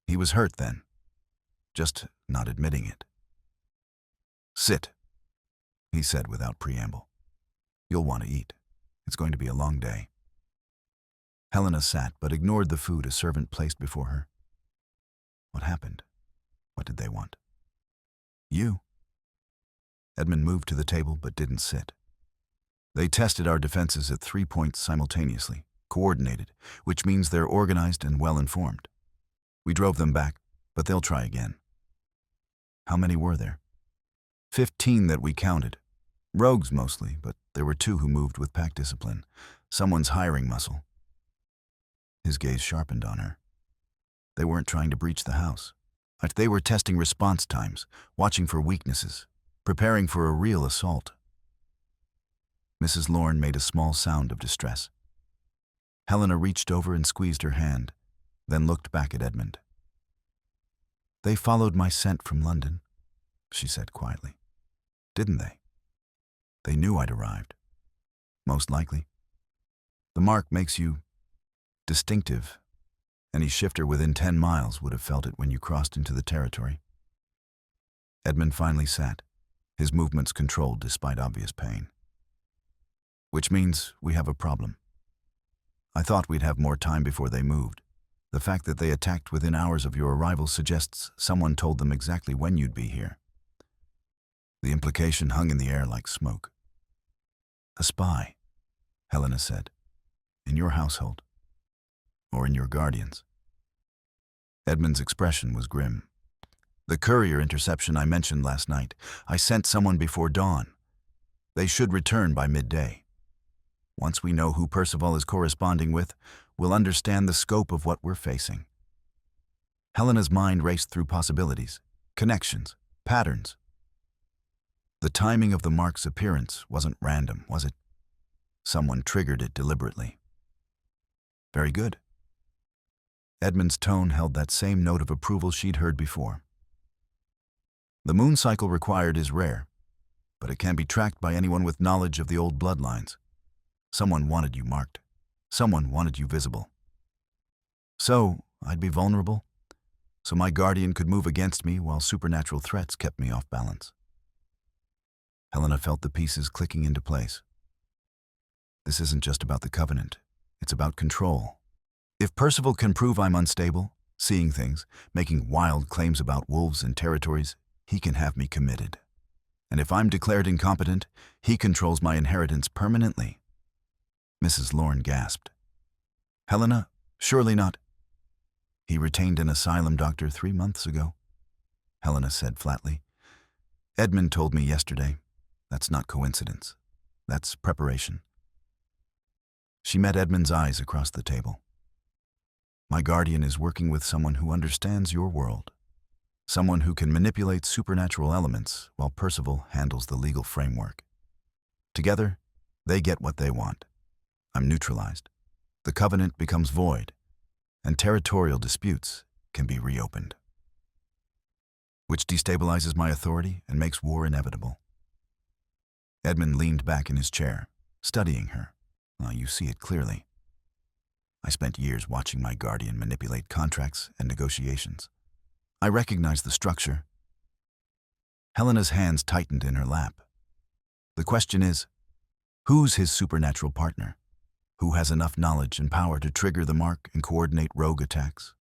He was hurt then, just not admitting it. "Sit," he said without preamble. "You'll want to eat. It's going to be a long day." Helena sat but ignored the food a servant placed before her. What happened? What did they want? "You." Edmund moved to the table but didn't sit. "They tested our defenses at 3 points simultaneously, coordinated, which means they're organized and well-informed. We drove them back, but they'll try again." "How many were there?" 15 that we counted. Rogues mostly, but there were 2 who moved with pack discipline. Someone's hiring muscle." His gaze sharpened on her. They weren't trying to breach the house. They were testing response times, watching for weaknesses, preparing for a real assault. Mrs. Lorne made a small sound of distress. Helena reached over and squeezed her hand, then looked back at Edmund. "They followed my scent from London," she said quietly. "Didn't they? They knew I'd arrived. Most likely. The mark makes you distinctive. Any shifter within 10 miles would have felt it when you crossed into the territory." Edmund finally sat, his movements controlled despite obvious pain. "Which means we have a problem. I thought we'd have more time before they moved. The fact that they attacked within hours of your arrival suggests someone told them exactly when you'd be here." The implication hung in the air like smoke. "A spy," Helena said. "In your household. Or in your guardian's." Edmund's expression was grim. "The courier interception I mentioned last night, I sent someone before dawn. They should return by midday. Once we know who Percival is corresponding with, we'll understand the scope of what we're facing." Helena's mind raced through possibilities, connections, patterns. The timing of the mark's appearance wasn't random, was it? Someone triggered it deliberately. "Very good." Edmund's tone held that same note of approval she'd heard before. "The moon cycle required is rare, but it can be tracked by anyone with knowledge of the old bloodlines. Someone wanted you marked. Someone wanted you visible. So, I'd be vulnerable, so my guardian could move against me while supernatural threats kept me off balance." Helena felt the pieces clicking into place. This isn't just about the Covenant. It's about control. If Percival can prove I'm unstable, seeing things, making wild claims about wolves and territories, he can have me committed. And if I'm declared incompetent, he controls my inheritance permanently. Mrs. Lorne gasped. "Helena, surely not." "He retained an asylum doctor 3 months ago," Helena said flatly. "Edmund told me yesterday. That's not coincidence. That's preparation." She met Edmund's eyes across the table. "My guardian is working with someone who understands your world. Someone who can manipulate supernatural elements while Percival handles the legal framework. Together, they get what they want. I'm neutralized. The covenant becomes void, and territorial disputes can be reopened, which destabilizes my authority and makes war inevitable. Edmund leaned back in his chair, studying her. Well, you see it clearly. I spent years watching my guardian manipulate contracts and negotiations. I recognize the structure. Helena's hands tightened in her lap. The question is, who's his supernatural partner? Who has enough knowledge and power to trigger the mark and coordinate rogue attacks?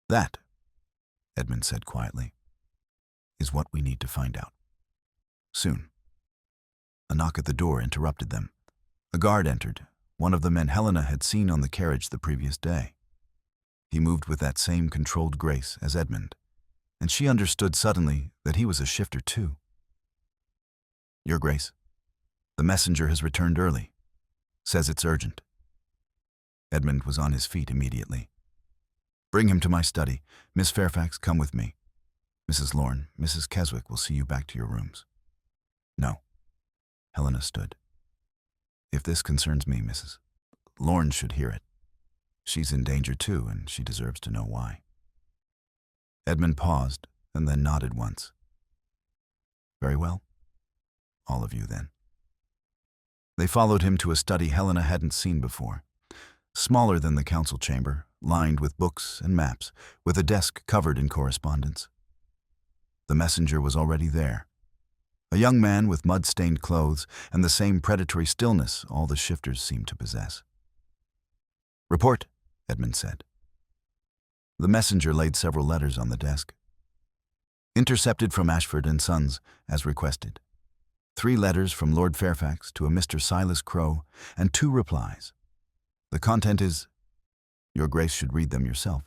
That, Edmund said quietly, is what we need to find out. Soon. A knock at the door interrupted them. A guard entered, one of the men Helena had seen on the carriage the previous day. He moved with that same controlled grace as Edmund, and she understood suddenly that he was a shifter too. Your Grace, the messenger has returned early. Says it's urgent. Edmund was on his feet immediately. Bring him to my study. Miss Fairfax, come with me. Mrs. Lorne, Mrs. Keswick will see you back to your rooms. No. Helena stood. If this concerns me, Mrs. Lorne should hear it. She's in danger too, and she deserves to know why. Edmund paused and then nodded once. Very well. All of you then. They followed him to a study Helena hadn't seen before. Smaller than the council chamber, lined with books and maps, with a desk covered in correspondence. The messenger was already there. A young man with mud-stained clothes and the same predatory stillness all the shifters seemed to possess. Report, Edmund said. The messenger laid several letters on the desk. Intercepted from Ashford and Sons, as requested. 3 letters from Lord Fairfax to a Mr. Silas Crowe, and 2 replies. The content is, Your Grace should read them yourself.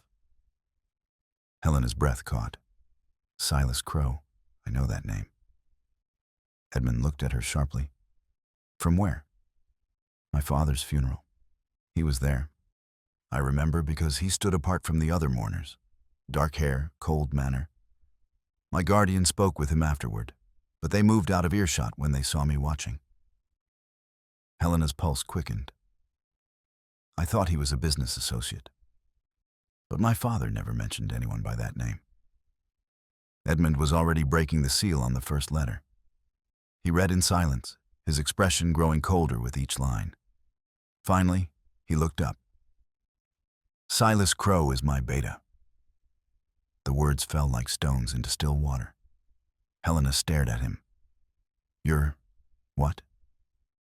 Helena's breath caught. Silas Crowe, I know that name. Edmund looked at her sharply. From where? My father's funeral. He was there. I remember because he stood apart from the other mourners. Dark hair, cold manner. My guardian spoke with him afterward, but they moved out of earshot when they saw me watching. Helena's pulse quickened. I thought he was a business associate, but my father never mentioned anyone by that name. Edmund was already breaking the seal on the first letter. He read in silence, his expression growing colder with each line. Finally, he looked up. Silas Crowe is my beta. The words fell like stones into still water. Helena stared at him. You're what?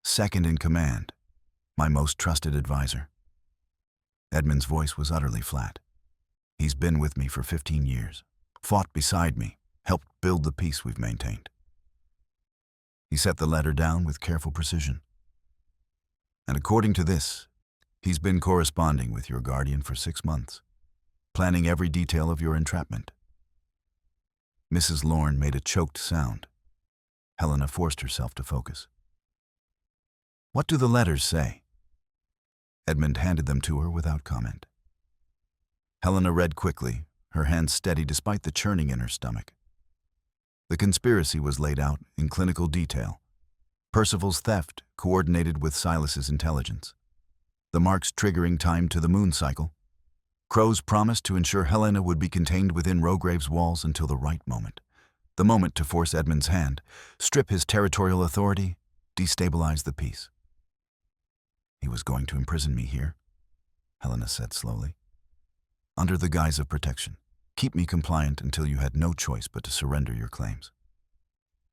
Second in command, my most trusted advisor. Edmund's voice was utterly flat. He's been with me for 15 years, fought beside me, helped build the peace we've maintained. He set the letter down with careful precision. And according to this, he's been corresponding with your guardian for 6 months, planning every detail of your entrapment. Mrs. Lorne made a choked sound. Helena forced herself to focus. What do the letters say? Edmund handed them to her without comment. Helena read quickly, her hands steady despite the churning in her stomach. The conspiracy was laid out in clinical detail. Percival's theft coordinated with Silas's intelligence. The marks triggering time to the moon cycle. Crowe's promise to ensure Helena would be contained within Rograve's walls until the right moment. The moment to force Edmund's hand, strip his territorial authority, destabilize the peace. He was going to imprison me here, Helena said slowly. Under the guise of protection, keep me compliant until you had no choice but to surrender your claims.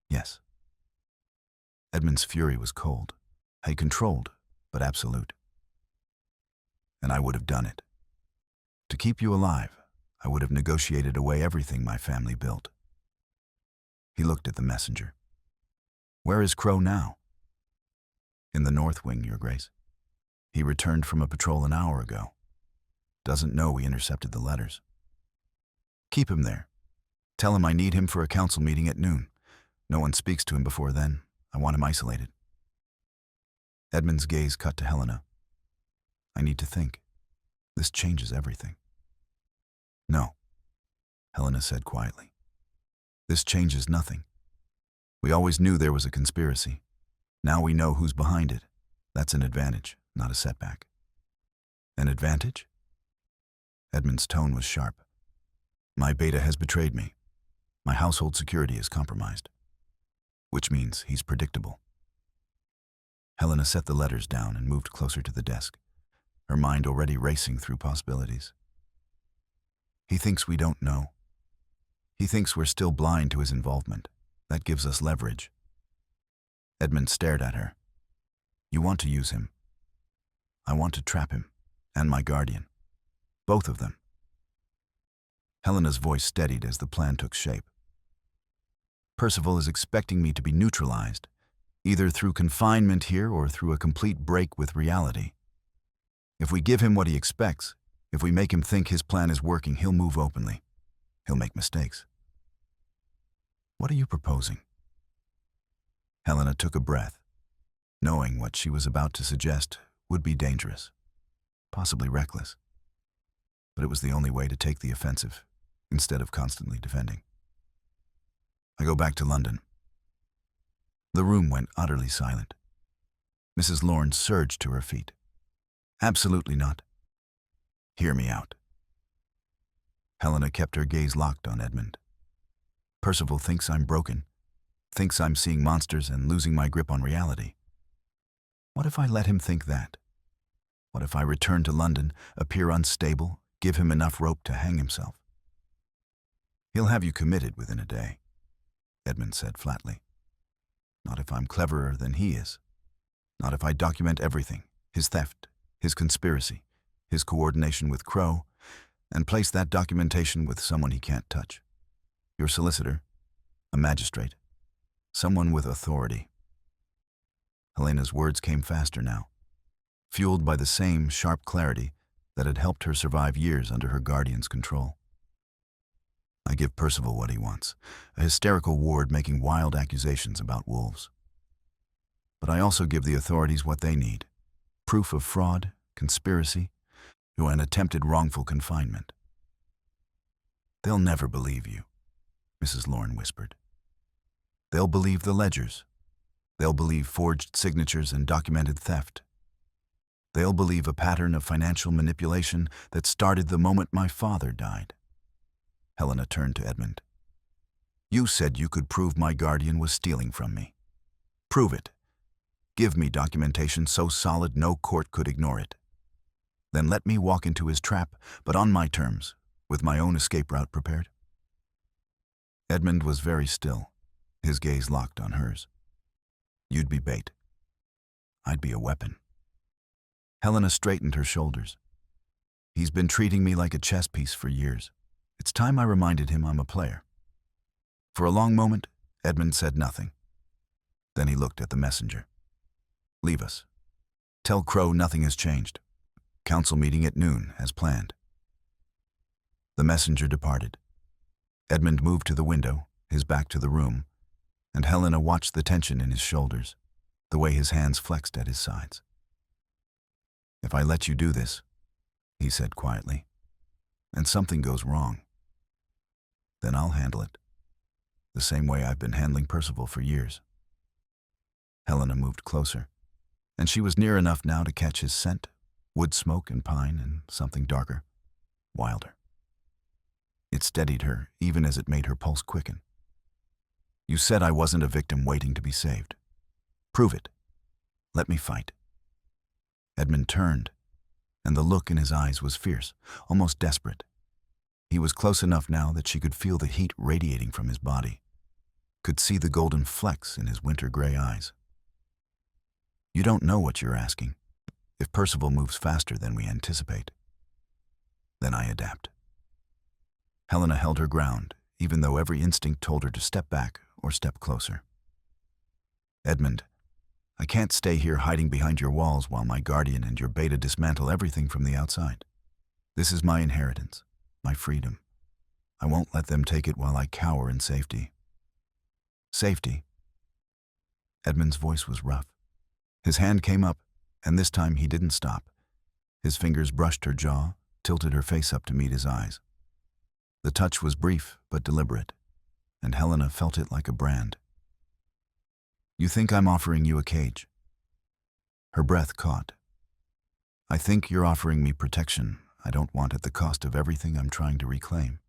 Yes. Edmund's fury was cold, controlled, but absolute. And I would have done it. To keep you alive, I would have negotiated away everything my family built. He looked at the messenger. Where is Crowe now? In the North Wing, Your Grace. He returned from a patrol an hour ago. Doesn't know we intercepted the letters. Keep him there. Tell him I need him for a council meeting at noon. No one speaks to him before then. I want him isolated. Edmund's gaze cut to Helena. I need to think. This changes everything. No, Helena said quietly. This changes nothing. We always knew there was a conspiracy. Now we know who's behind it. That's an advantage, not a setback. An advantage? Edmund's tone was sharp. My beta has betrayed me. My household security is compromised. Which means he's predictable. Helena set the letters down and moved closer to the desk, her mind already racing through possibilities. He thinks we don't know. He thinks we're still blind to his involvement. That gives us leverage. Edmund stared at her. You want to use him. I want to trap him, and my guardian. Both of them. Helena's voice steadied as the plan took shape. Percival is expecting me to be neutralized, either through confinement here or through a complete break with reality. If we give him what he expects, if we make him think his plan is working, he'll move openly. He'll make mistakes. What are you proposing? Helena took a breath, knowing what she was about to suggest would be dangerous, possibly reckless. But it was the only way to take the offensive, instead of constantly defending. I go back to London. The room went utterly silent. Mrs. Lorne surged to her feet. Absolutely not. Hear me out. Helena kept her gaze locked on Edmund. Percival thinks I'm broken, thinks I'm seeing monsters and losing my grip on reality. What if I let him think that? What if I return to London, appear unstable, give him enough rope to hang himself? He'll have you committed within a day, Edmund said flatly. Not if I'm cleverer than he is. Not if I document everything, his theft, his conspiracy, his coordination with Crow, and place that documentation with someone he can't touch. Your solicitor, a magistrate, someone with authority. Helena's words came faster now, fueled by the same sharp clarity that had helped her survive years under her guardian's control. I give Percival what he wants, a hysterical ward making wild accusations about wolves. But I also give the authorities what they need, proof of fraud, conspiracy, and attempted wrongful confinement. They'll never believe you, Mrs. Lorne whispered. They'll believe the ledgers. They'll believe forged signatures and documented theft. They'll believe a pattern of financial manipulation that started the moment my father died. Helena turned to Edmund. You said you could prove my guardian was stealing from me. Prove it. Give me documentation so solid no court could ignore it. Then let me walk into his trap, but on my terms, with my own escape route prepared. Edmund was very still, his gaze locked on hers. You'd be bait. I'd be a weapon. Helena straightened her shoulders. He's been treating me like a chess piece for years. It's time I reminded him I'm a player. For a long moment, Edmund said nothing. Then he looked at the messenger. Leave us. Tell Crow nothing has changed. Council meeting at noon, as planned. The messenger departed. Edmund moved to the window, his back to the room, and Helena watched the tension in his shoulders, the way his hands flexed at his sides. If I let you do this, he said quietly, and something goes wrong, then I'll handle it, the same way I've been handling Percival for years. Helena moved closer, and she was near enough now to catch his scent, wood smoke and pine and something darker, wilder. It steadied her, even as it made her pulse quicken. You said I wasn't a victim waiting to be saved. Prove it. Let me fight. Edmund turned, and the look in his eyes was fierce, almost desperate. He was close enough now that she could feel the heat radiating from his body, could see the golden flecks in his winter-gray eyes. You don't know what you're asking. If Percival moves faster than we anticipate, then I adapt. Helena held her ground, even though every instinct told her to step back or step closer. Edmund, I can't stay here hiding behind your walls while my guardian and your beta dismantle everything from the outside. This is my inheritance, my freedom. I won't let them take it while I cower in safety. Safety? Edmund's voice was rough. His hand came up, and this time he didn't stop. His fingers brushed her jaw, tilted her face up to meet his eyes. The touch was brief but deliberate, and Helena felt it like a brand. You think I'm offering you a cage? Her breath caught. I think you're offering me protection I don't want at the cost of everything I'm trying to reclaim.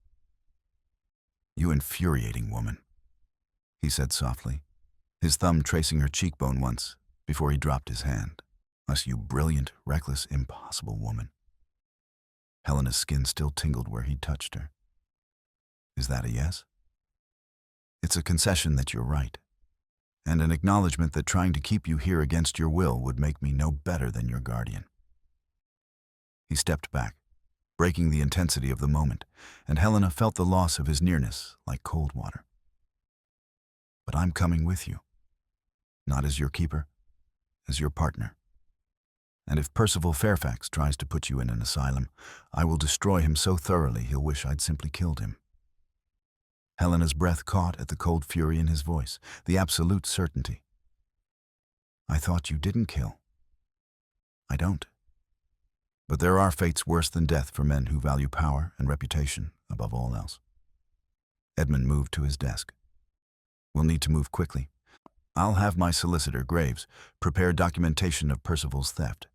You infuriating woman, he said softly, his thumb tracing her cheekbone once before he dropped his hand. Us, you brilliant, reckless, impossible woman. Helena's skin still tingled where he'd touched her. Is that a yes? It's a concession that you're right, and an acknowledgement that trying to keep you here against your will would make me no better than your guardian. He stepped back, breaking the intensity of the moment, and Helena felt the loss of his nearness like cold water. But I'm coming with you, not as your keeper, as your partner. And if Percival Fairfax tries to put you in an asylum, I will destroy him so thoroughly he'll wish I'd simply killed him. Helena's breath caught at the cold fury in his voice, the absolute certainty. I thought you didn't kill. I don't. But there are fates worse than death for men who value power and reputation above all else. Edmund moved to his desk. We'll need to move quickly. I'll have my solicitor, Graves, prepare documentation of Percival's theft.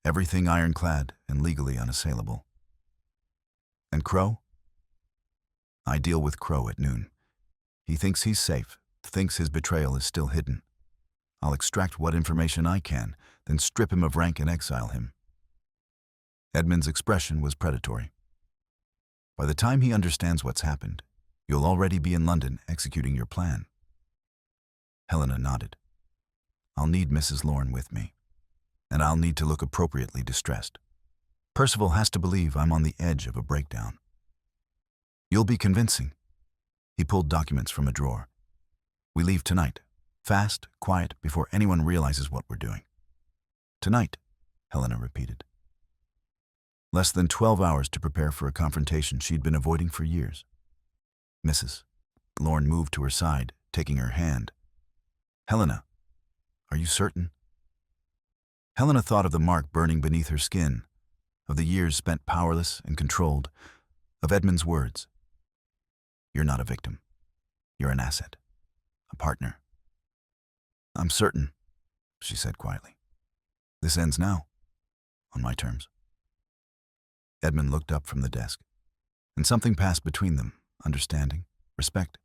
Everything ironclad and legally unassailable. And Crow? I deal with Crow at noon. He thinks he's safe, thinks his betrayal is still hidden. I'll extract what information I can, then strip him of rank and exile him. Edmund's expression was predatory. By the time he understands what's happened, you'll already be in London executing your plan. Helena nodded. I'll need Mrs. Lorne with me, and I'll need to look appropriately distressed. Percival has to believe I'm on the edge of a breakdown. You'll be convincing. He pulled documents from a drawer. We leave tonight, fast, quiet, before anyone realizes what we're doing. Tonight, Helena repeated. Less than 12 hours to prepare for a confrontation she'd been avoiding for years. Mrs. Lorne moved to her side, taking her hand. Helena, are you certain? Helena thought of the mark burning beneath her skin, of the years spent powerless and controlled, of Edmund's words. You're not a victim. You're an asset, a partner. I'm certain, she said quietly. This ends now, on my terms. Edmund looked up from the desk, and something passed between them, understanding, respect,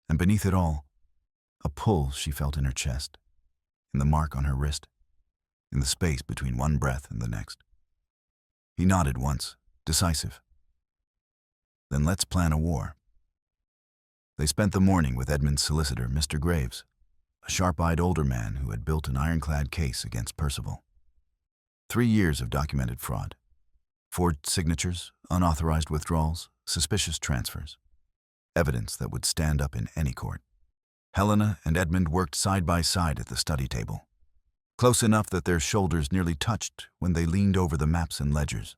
and beneath it all, a pull she felt in her chest, in the mark on her wrist, in the space between one breath and the next. He nodded once, decisive. Then let's plan a war. They spent the morning with Edmund's solicitor, Mr. Graves, a sharp-eyed older man who had built an ironclad case against Percival. 3 years of documented fraud. Forged signatures, unauthorized withdrawals, suspicious transfers. Evidence that would stand up in any court. Helena and Edmund worked side by side at the study table, close enough that their shoulders nearly touched when they leaned over the maps and ledgers.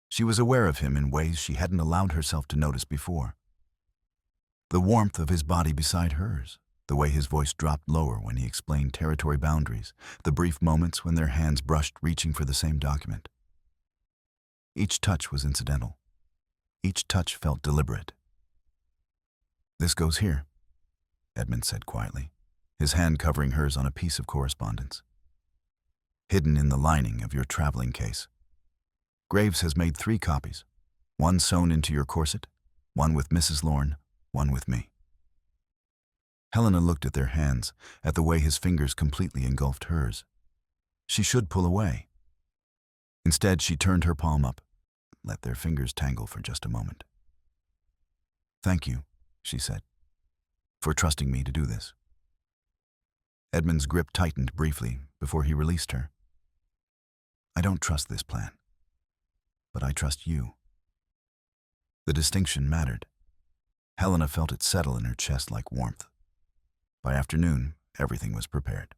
She was aware of him in ways she hadn't allowed herself to notice before. The warmth of his body beside hers, the way his voice dropped lower when he explained territory boundaries, the brief moments when their hands brushed reaching for the same document. Each touch was incidental. Each touch felt deliberate. This goes here, Edmund said quietly, his hand covering hers on a piece of correspondence. Hidden in the lining of your traveling case. Graves has made 3 copies, one sewn into your corset, one with Mrs. Lorne, one with me. Helena looked at their hands, at the way his fingers completely engulfed hers. She should pull away. Instead, she turned her palm up, let their fingers tangle for just a moment. Thank you, she said, for trusting me to do this. Edmund's grip tightened briefly before he released her. I don't trust this plan, but I trust you. The distinction mattered. Helena felt it settle in her chest like warmth. By afternoon, everything was prepared.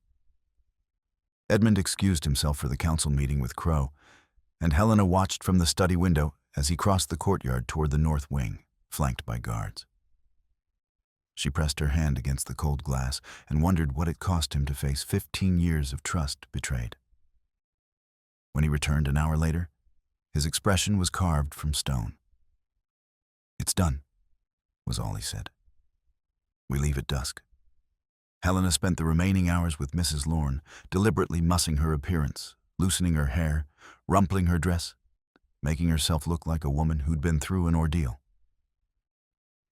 Edmund excused himself for the council meeting with Crow, and Helena watched from the study window as he crossed the courtyard toward the north wing, flanked by guards. She pressed her hand against the cold glass and wondered what it cost him to face 15 years of trust betrayed. When he returned an hour later, his expression was carved from stone. It's done, was all he said. We leave at dusk. Helena spent the remaining hours with Mrs. Lorne, deliberately mussing her appearance, loosening her hair, rumpling her dress, making herself look like a woman who'd been through an ordeal.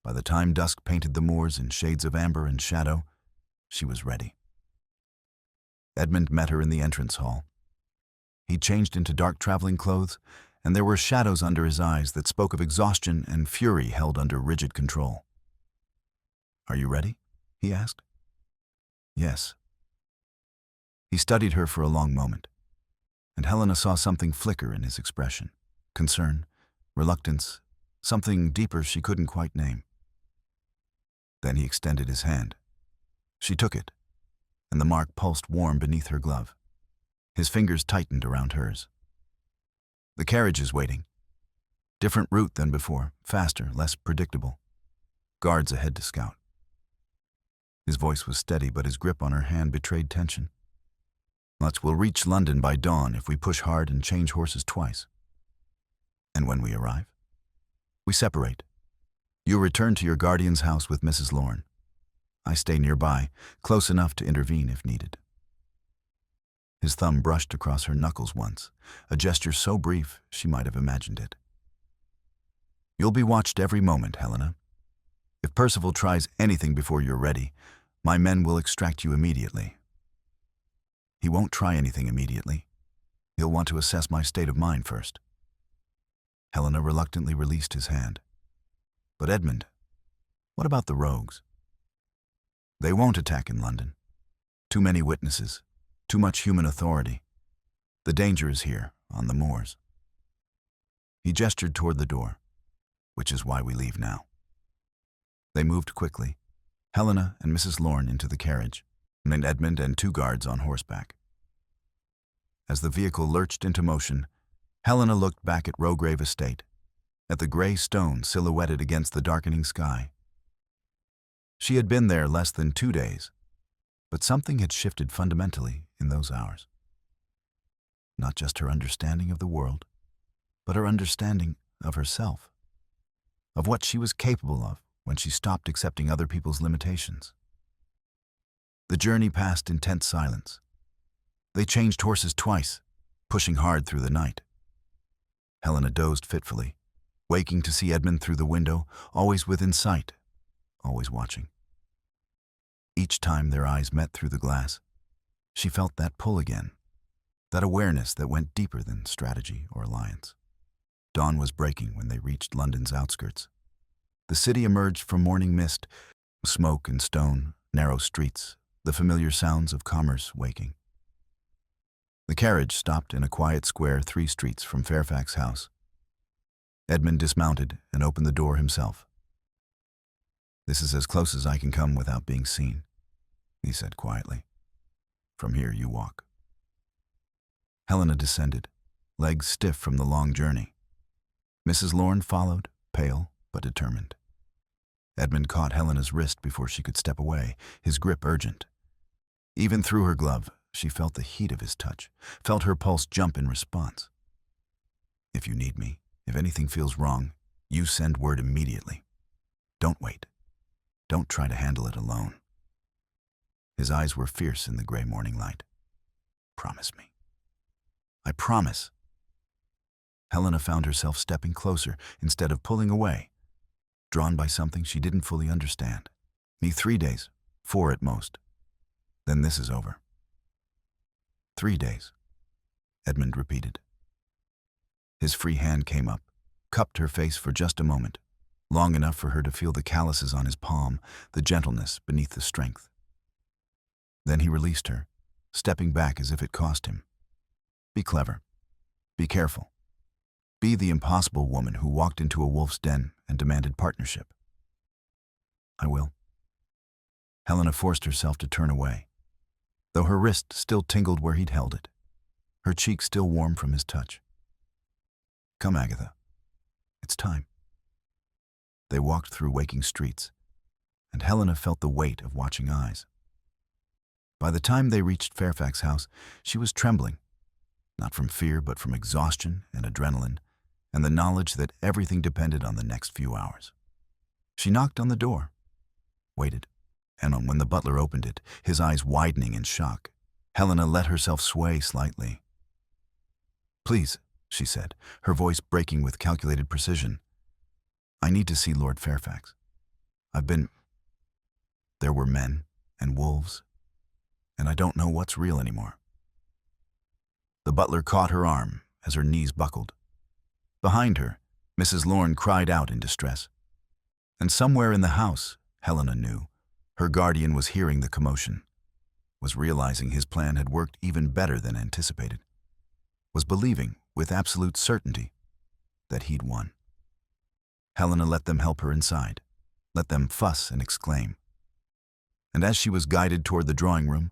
By the time dusk painted the moors in shades of amber and shadow, she was ready. Edmund met her in the entrance hall. He changed into dark traveling clothes, and there were shadows under his eyes that spoke of exhaustion and fury held under rigid control. "Are you ready?" he asked. "Yes." He studied her for a long moment, and Helena saw something flicker in his expression. Concern, reluctance, something deeper she couldn't quite name. Then he extended his hand. She took it, and the mark pulsed warm beneath her glove. His fingers tightened around hers. "The carriage is waiting. Different route than before, faster, less predictable. Guards ahead to scout." His voice was steady, but his grip on her hand betrayed tension. "We'll reach London by dawn if we push hard and change horses twice." "And when we arrive?" "We separate. You return to your guardian's house with Mrs. Lorne. I stay nearby, close enough to intervene if needed." His thumb brushed across her knuckles once, a gesture so brief she might have imagined it. "You'll be watched every moment, Helena. If Percival tries anything before you're ready, my men will extract you immediately." "He won't try anything immediately. He'll want to assess my state of mind first." Helena reluctantly released his hand. "But Edmund, what about the rogues?" "They won't attack in London. Too many witnesses, too much human authority. The danger is here, on the moors." He gestured toward the door, "Which is why we leave now." They moved quickly, Helena and Mrs. Lorne into the carriage, and Edmund and 2 guards on horseback. As the vehicle lurched into motion, Helena looked back at Rograve Estate, at the gray stone silhouetted against the darkening sky. She had been there less than 2 days, but something had shifted fundamentally in those hours. Not just her understanding of the world, but her understanding of herself, of what she was capable of when she stopped accepting other people's limitations. The journey passed in tense silence. They changed horses twice, pushing hard through the night. Helena dozed fitfully, waking to see Edmund through the window, always within sight, always watching. Each time their eyes met through the glass, she felt that pull again, that awareness that went deeper than strategy or alliance. Dawn was breaking when they reached London's outskirts. The city emerged from morning mist, smoke and stone, narrow streets, the familiar sounds of commerce waking. The carriage stopped in a quiet square 3 streets from Fairfax House. Edmund dismounted and opened the door himself. "This is as close as I can come without being seen," he said quietly. "From here you walk." Helena descended, legs stiff from the long journey. Mrs. Lorne followed, pale but determined. Edmund caught Helena's wrist before she could step away, his grip urgent. Even through her glove, she felt the heat of his touch, felt her pulse jump in response. "If you need me, if anything feels wrong, you send word immediately. Don't wait. Don't try to handle it alone." His eyes were fierce in the gray morning light. "Promise me." "I promise." Helena found herself stepping closer instead of pulling away, drawn by something she didn't fully understand. "Me 3 days, 4 at most. Then this is over." "3 days," Edmund repeated. His free hand came up, cupped her face for just a moment, long enough for her to feel the calluses on his palm, the gentleness beneath the strength. Then he released her, stepping back as if it cost him. "Be clever. Be careful. Be the impossible woman who walked into a wolf's den and demanded partnership." "I will." Helena forced herself to turn away, though her wrist still tingled where he'd held it, her cheek still warm from his touch. "Come, Agatha. It's time." They walked through waking streets, and Helena felt the weight of watching eyes. By the time they reached Fairfax House, she was trembling, not from fear but from exhaustion and adrenaline, and the knowledge that everything depended on the next few hours. She knocked on the door, waited. And when the butler opened it, his eyes widening in shock, Helena let herself sway slightly. "Please," she said, her voice breaking with calculated precision. "I need to see Lord Fairfax. There were men and wolves, and I don't know what's real anymore." The butler caught her arm as her knees buckled. Behind her, Mrs. Lorne cried out in distress. And somewhere in the house, Helena knew, her guardian was hearing the commotion, was realizing his plan had worked even better than anticipated, was believing, with absolute certainty, that he'd won. Helena let them help her inside, let them fuss and exclaim. And as she was guided toward the drawing room,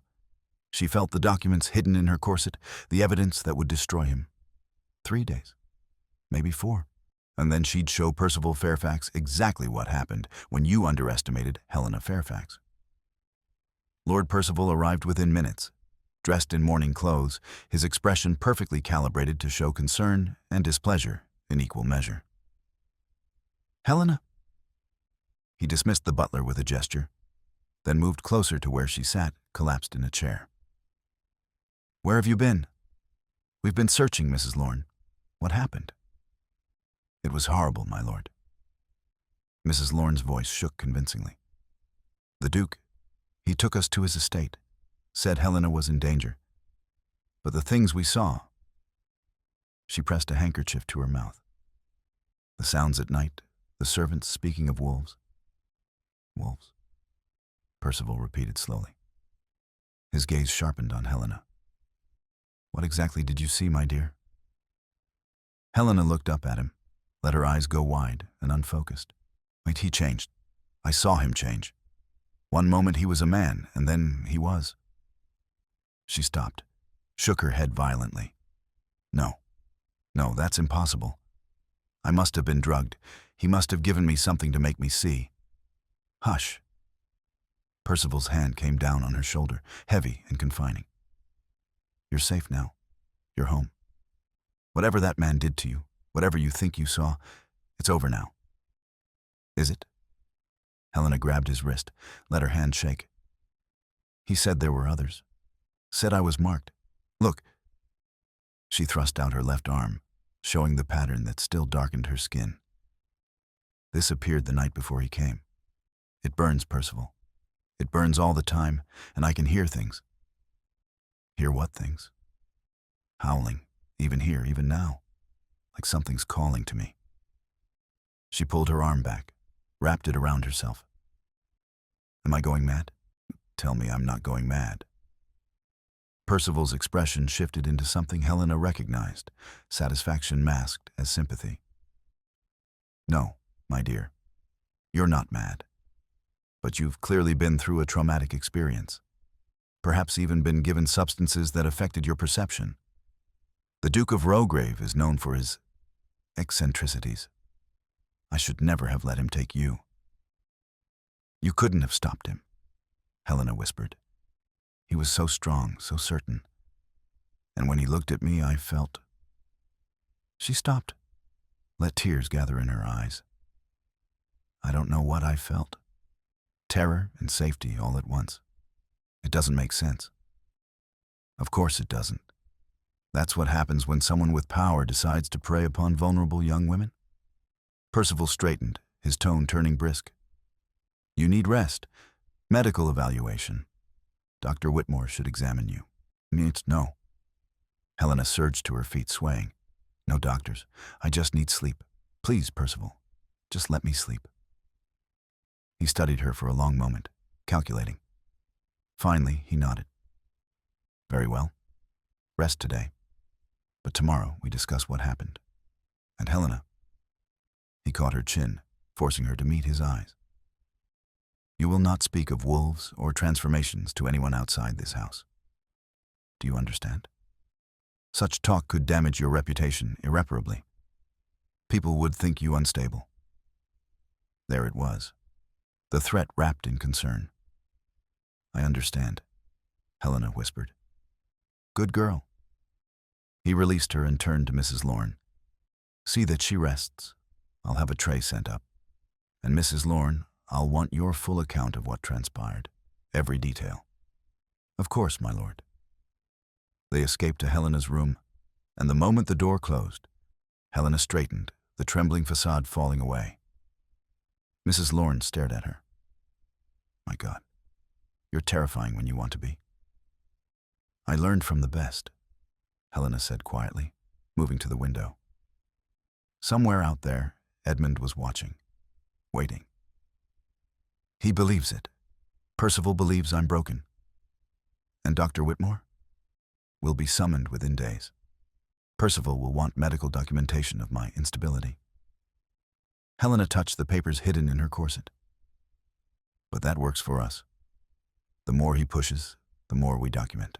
she felt the documents hidden in her corset, the evidence that would destroy him. 3 days, maybe 4. And then she'd show Percival Fairfax exactly what happened when you underestimated Helena Fairfax. Lord Percival arrived within minutes, dressed in morning clothes, his expression perfectly calibrated to show concern and displeasure in equal measure. "Helena?" He dismissed the butler with a gesture, then moved closer to where she sat, collapsed in a chair. "Where have you been?" "We've been searching, Mrs. Lorne. What happened?" "It was horrible, my lord." Mrs. Lorne's voice shook convincingly. "The Duke, he took us to his estate, said Helena was in danger. But the things we saw—" She pressed a handkerchief to her mouth. "The sounds at night, the servants speaking of wolves." "Wolves," Percival repeated slowly. His gaze sharpened on Helena. "What exactly did you see, my dear?" Helena looked up at him, let her eyes go wide and unfocused. "Wait, he changed. I saw him change. One moment he was a man, and then he was." She stopped, shook her head violently. No, that's impossible. I must have been drugged. He must have given me something to make me see." "Hush." Percival's hand came down on her shoulder, heavy and confining. "You're safe now. You're home. Whatever that man did to you, whatever you think you saw, it's over now." "Is it?" Helena grabbed his wrist, let her hand shake. "He said there were others. Said I was marked. Look." She thrust out her left arm, showing the pattern that still darkened her skin. "This appeared the night before he came. It burns, Percival. It burns all the time, and I can hear things." "Hear what things?" "Howling, even here, even now. Like something's calling to me." She pulled her arm back, wrapped it around herself. "Am I going mad? Tell me I'm not going mad." Percival's expression shifted into something Helena recognized, satisfaction masked as sympathy. "No, my dear, you're not mad. But you've clearly been through a traumatic experience. Perhaps even been given substances that affected your perception. The Duke of Rograve is known for his eccentricities. I should never have let him take you." "You couldn't have stopped him," Helena whispered. "He was so strong, so certain. And when he looked at me, I felt—" She stopped, let tears gather in her eyes. "I don't know what I felt. Terror and safety all at once. It doesn't make sense." "Of course it doesn't. That's what happens when someone with power decides to prey upon vulnerable young women." Percival straightened, his tone turning brisk. "You need rest. Medical evaluation. Dr. Whitmore should examine you." "No." Helena surged to her feet, swaying. "No doctors. I just need sleep. Please, Percival, just let me sleep." He studied her for a long moment, calculating. Finally, he nodded. "Very well. Rest today. But tomorrow we discuss what happened. And Helena—" He caught her chin, forcing her to meet his eyes. "You will not speak of wolves or transformations to anyone outside this house. Do you understand? Such talk could damage your reputation irreparably. People would think you unstable." There it was, the threat wrapped in concern. "I understand," Helena whispered. "Good girl." He released her and turned to Mrs. Lorne. "See that she rests. I'll have a tray sent up. And Mrs. Lorne, I'll want your full account of what transpired." every detail. Of course, my lord. They escaped to Helena's room, and the moment the door closed, Helena straightened, the trembling facade falling away. Mrs. Lawrence stared at her. My God, you're terrifying when you want to be. I learned from the best, Helena said quietly, moving to the window. Somewhere out there, Edmund was watching, waiting. He believes it. Percival believes I'm broken. And Dr. Whitmore will be summoned within days. Percival will want medical documentation of my instability. Helena touched the papers hidden in her corset. But that works for us. The more he pushes, the more we document.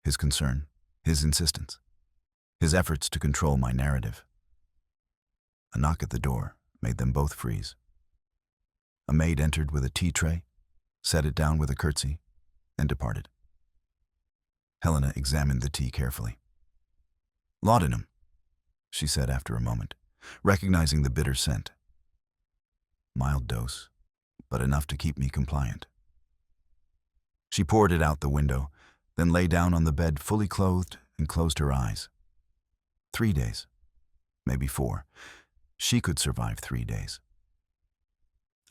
His concern, his insistence, his efforts to control my narrative. A knock at the door made them both freeze. A maid entered with a tea tray, set it down with a curtsy, and departed. Helena examined the tea carefully. Laudanum, she said after a moment, recognizing the bitter scent. Mild dose, but enough to keep me compliant. She poured it out the window, then lay down on the bed fully clothed and closed her eyes. 3 days, maybe 4. She could survive 3 days.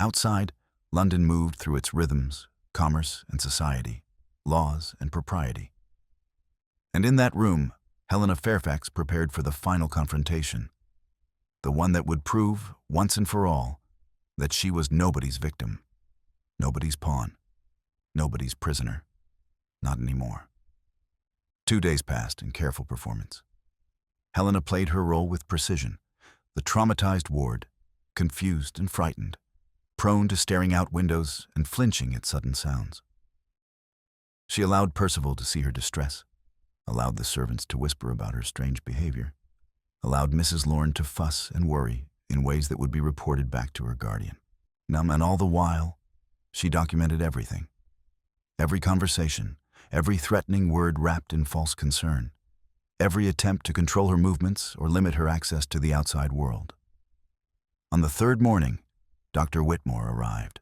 Outside, London moved through its rhythms, commerce and society, laws and propriety. And in that room, Helena Fairfax prepared for the final confrontation, the one that would prove, once and for all, that she was nobody's victim, nobody's pawn, nobody's prisoner. Not anymore. 2 days passed in careful performance. Helena played her role with precision, the traumatized ward, confused and frightened, prone to staring out windows and flinching at sudden sounds. She allowed Percival to see her distress, allowed the servants to whisper about her strange behavior, allowed Mrs. Lorne to fuss and worry in ways that would be reported back to her guardian. And all the while, she documented everything. Every conversation, every threatening word wrapped in false concern, every attempt to control her movements or limit her access to the outside world. On the 3rd morning, Dr. Whitmore arrived.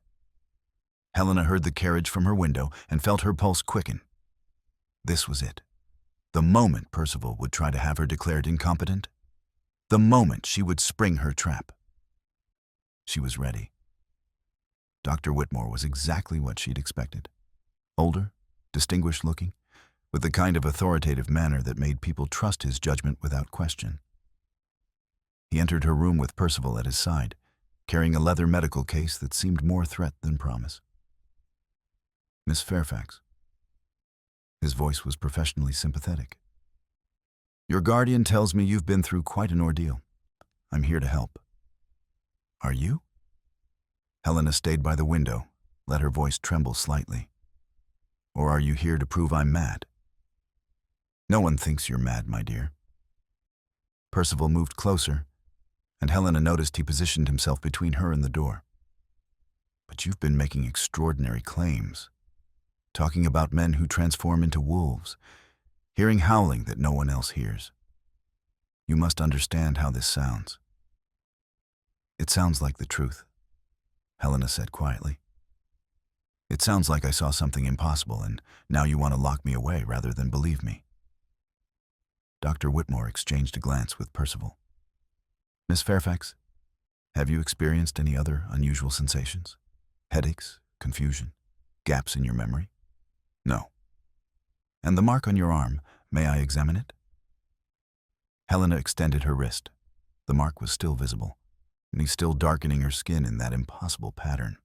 Helena heard the carriage from her window and felt her pulse quicken. This was it. The moment Percival would try to have her declared incompetent. The moment she would spring her trap. She was ready. Dr. Whitmore was exactly what she'd expected. Older, distinguished-looking, with the kind of authoritative manner that made people trust his judgment without question. He entered her room with Percival at his side, carrying a leather medical case that seemed more threat than promise. Miss Fairfax. His voice was professionally sympathetic. Your guardian tells me you've been through quite an ordeal. I'm here to help. Are you? Helena stayed by the window, let her voice tremble slightly. Or are you here to prove I'm mad? No one thinks you're mad, my dear. Percival moved closer, and Helena noticed he positioned himself between her and the door. But you've been making extraordinary claims, talking about men who transform into wolves, hearing howling that no one else hears. You must understand how this sounds. It sounds like the truth, Helena said quietly. It sounds like I saw something impossible, and now you want to lock me away rather than believe me. Dr. Whitmore exchanged a glance with Percival. Miss Fairfax, have you experienced any other unusual sensations? Headaches, confusion, gaps in your memory? No. And the mark on your arm, may I examine it? Helena extended her wrist. The mark was still visible, and he's still darkening her skin in that impossible pattern.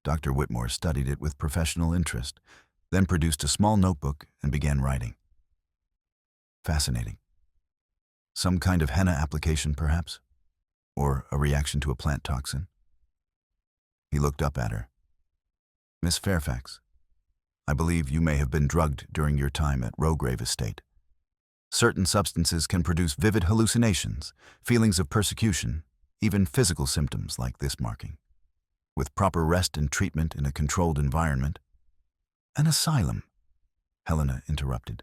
Dr. Whitmore studied it with professional interest, then produced a small notebook and began writing. Fascinating. Some kind of henna application, perhaps? Or a reaction to a plant toxin? He looked up at her. Miss Fairfax, I believe you may have been drugged during your time at Rograve Estate. Certain substances can produce vivid hallucinations, feelings of persecution, even physical symptoms like this marking. With proper rest and treatment in a controlled environment. An asylum, Helena interrupted.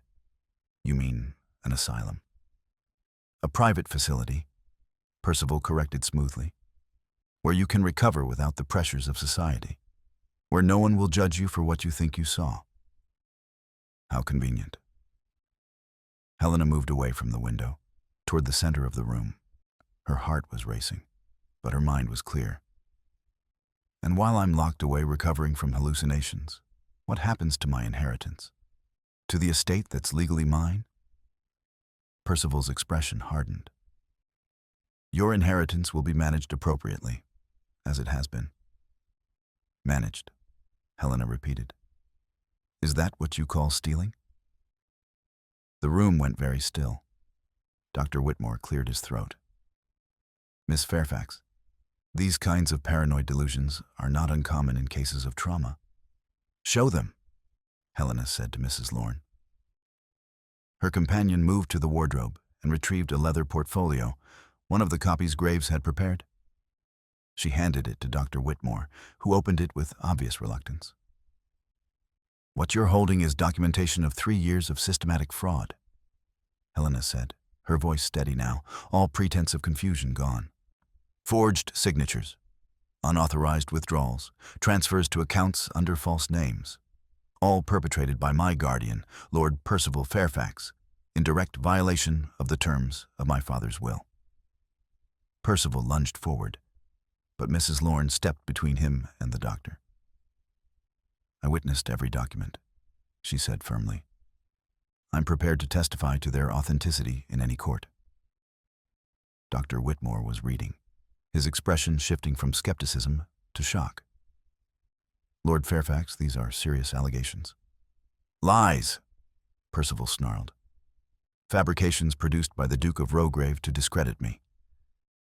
You mean an asylum? A private facility, Percival corrected smoothly, where you can recover without the pressures of society. where no one will judge you for what you think you saw. How convenient. Helena moved away from the window, toward the center of the room. Her heart was racing, but her mind was clear. And while I'm locked away recovering from hallucinations, what happens to my inheritance? To the estate that's legally mine? Percival's expression hardened. Your inheritance will be managed appropriately, as it has been. Managed, Helena repeated. Is that what you call stealing? The room went very still. Dr. Whitmore cleared his throat. Miss Fairfax, these kinds of paranoid delusions are not uncommon in cases of trauma. Show them, Helena said to Mrs. Lorne. Her companion moved to the wardrobe and retrieved a leather portfolio, one of the copies Graves had prepared. She handed it to Dr. Whitmore, who opened it with obvious reluctance. What you're holding is documentation of 3 years of systematic fraud, Helena said, her voice steady now, all pretense of confusion gone. Forged signatures, unauthorized withdrawals, transfers to accounts under false names, all perpetrated by my guardian, Lord Percival Fairfax, in direct violation of the terms of my father's will. Percival lunged forward, but Mrs. Lorne stepped between him and the doctor. I witnessed every document, she said firmly. I'm prepared to testify to their authenticity in any court. Dr. Whitmore was reading, his expression shifting from skepticism to shock. Lord Fairfax, these are serious allegations. Lies, Percival snarled. Fabrications produced by the Duke of Rograve to discredit me.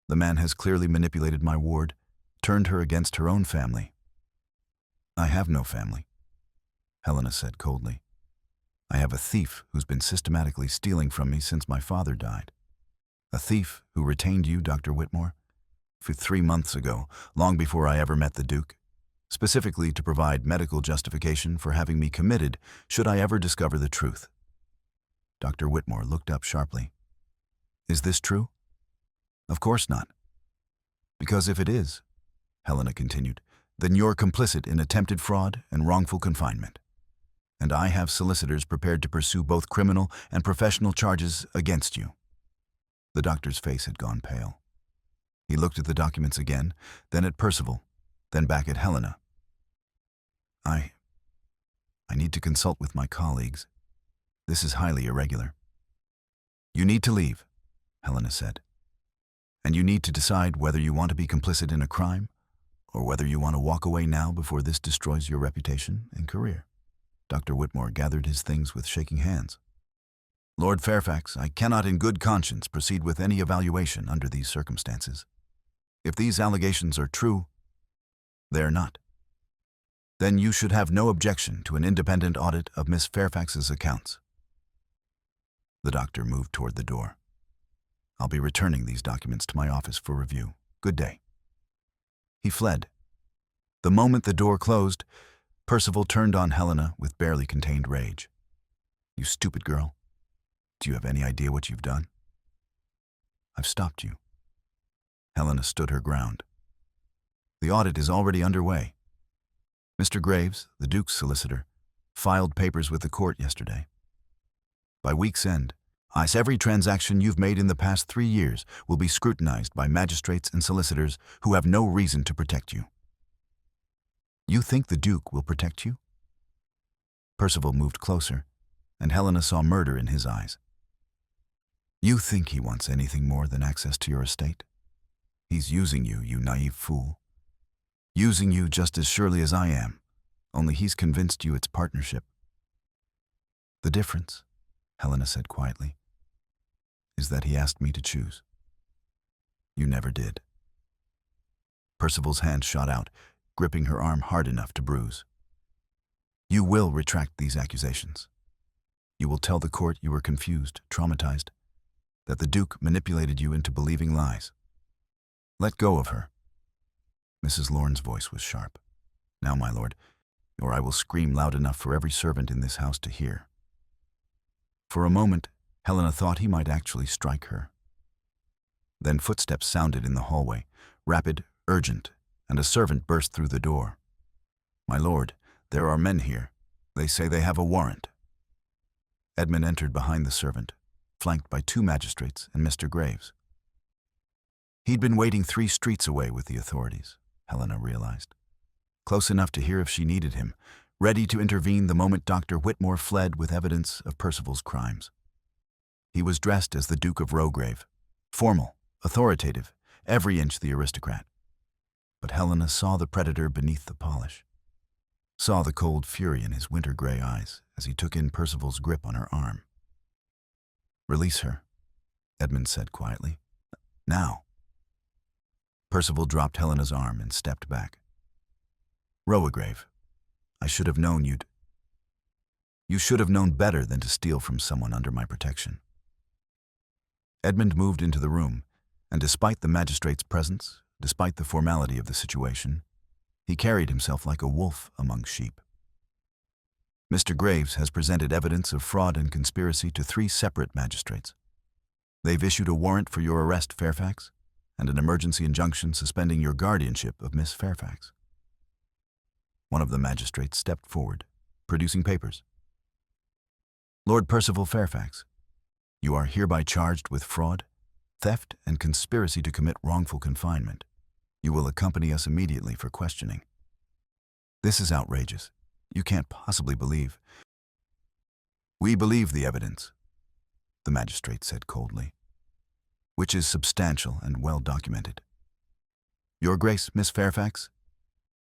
The man has clearly manipulated my ward, turned her against her own family. I have no family, Helena said coldly. I have a thief who's been systematically stealing from me since my father died. A thief who retained you, Dr. Whitmore, for 3 months ago, long before I ever met the Duke, specifically to provide medical justification for having me committed should I ever discover the truth. Dr. Whitmore looked up sharply. Is this true? Of course not. Because if it is, Helena continued, then you're complicit in attempted fraud and wrongful confinement. And I have solicitors prepared to pursue both criminal and professional charges against you. The doctor's face had gone pale. He looked at the documents again, then at Percival, then back at Helena. I need to consult with my colleagues. This is highly irregular. You need to leave, Helena said. And you need to decide whether you want to be complicit in a crime or whether you want to walk away now before this destroys your reputation and career. Dr. Whitmore gathered his things with shaking hands. Lord Fairfax, I cannot in good conscience proceed with any evaluation under these circumstances. If these allegations are true, they are not. Then you should have no objection to an independent audit of Miss Fairfax's accounts. The doctor moved toward the door. I'll be returning these documents to my office for review. Good day. He fled. The moment the door closed, Percival turned on Helena with barely contained rage. You stupid girl. Do you have any idea what you've done? I've stopped you. Helena stood her ground. The audit is already underway. Mr. Graves, the Duke's solicitor, filed papers with the court yesterday. By week's end, every transaction you've made in the past 3 years will be scrutinized by magistrates and solicitors who have no reason to protect you. You think the Duke will protect you? Percival moved closer, and Helena saw murder in his eyes. You think he wants anything more than access to your estate? He's using you, you naive fool. Using you just as surely as I am, only he's convinced you it's partnership. The difference, Helena said quietly, is that he asked me to choose. You never did. Percival's hand shot out, gripping her arm hard enough to bruise. You will retract these accusations. You will tell the court you were confused, traumatized, that the Duke manipulated you into believing lies. Let go of her. Mrs. Lorne's voice was sharp. Now, my lord, or I will scream loud enough for every servant in this house to hear. For a moment, Helena thought he might actually strike her. Then footsteps sounded in the hallway, rapid, urgent, and a servant burst through the door. My lord, there are men here. They say they have a warrant. Edmund entered behind the servant, flanked by 2 magistrates and Mr. Graves. He'd been waiting 3 streets away with the authorities, Helena realized. Close enough to hear if she needed him, ready to intervene the moment Dr. Whitmore fled with evidence of Percival's crimes. He was dressed as the Duke of Rograve, formal, authoritative, every inch the aristocrat. But Helena saw the predator beneath the polish, saw the cold fury in his winter-gray eyes as he took in Percival's grip on her arm. "Release her," Edmund said quietly. "Now." Percival dropped Helena's arm and stepped back. "Rograve, I should have known You should have known better than to steal from someone under my protection." Edmund moved into the room, and despite the magistrate's presence, despite the formality of the situation, he carried himself like a wolf among sheep. "Mr. Graves has presented evidence of fraud and conspiracy to 3 separate magistrates. They've issued a warrant for your arrest, Fairfax, and an emergency injunction suspending your guardianship of Miss Fairfax." One of the magistrates stepped forward, producing papers. "Lord Percival Fairfax, you are hereby charged with fraud, theft, and conspiracy to commit wrongful confinement. You will accompany us immediately for questioning." "This is outrageous. You can't possibly believe." "We believe the evidence," the magistrate said coldly, "which is substantial and well documented. Your Grace, Miss Fairfax,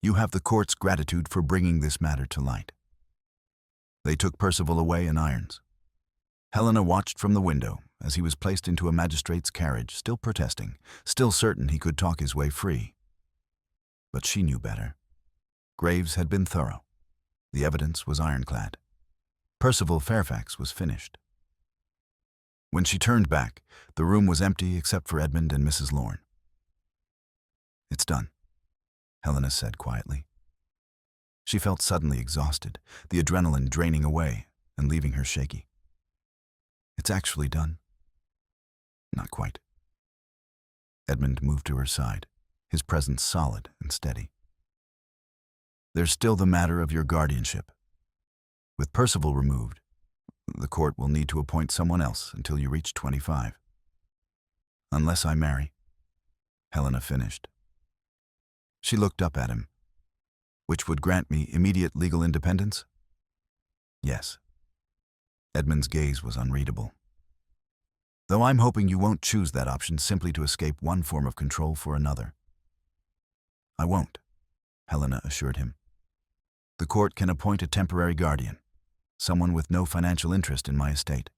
you have the court's gratitude for bringing this matter to light." They took Percival away in irons. Helena watched from the window as he was placed into a magistrate's carriage, still protesting, still certain he could talk his way free. But she knew better. Graves had been thorough. The evidence was ironclad. Percival Fairfax was finished. When she turned back, the room was empty except for Edmund and Mrs. Lorne. "It's done," Helena said quietly. She felt suddenly exhausted, the adrenaline draining away and leaving her shaky. "It's actually done." "Not quite." Edmund moved to her side, his presence solid and steady. "There's still the matter of your guardianship. With Percival removed, the court will need to appoint someone else until you reach 25. Unless I marry," Helena finished. She looked up at him. "Which would grant me immediate legal independence?" "Yes." Edmund's gaze was unreadable. "Though I'm hoping you won't choose that option simply to escape one form of control for another." "I won't," Helena assured him. "The court can appoint a temporary guardian, someone with no financial interest in my estate.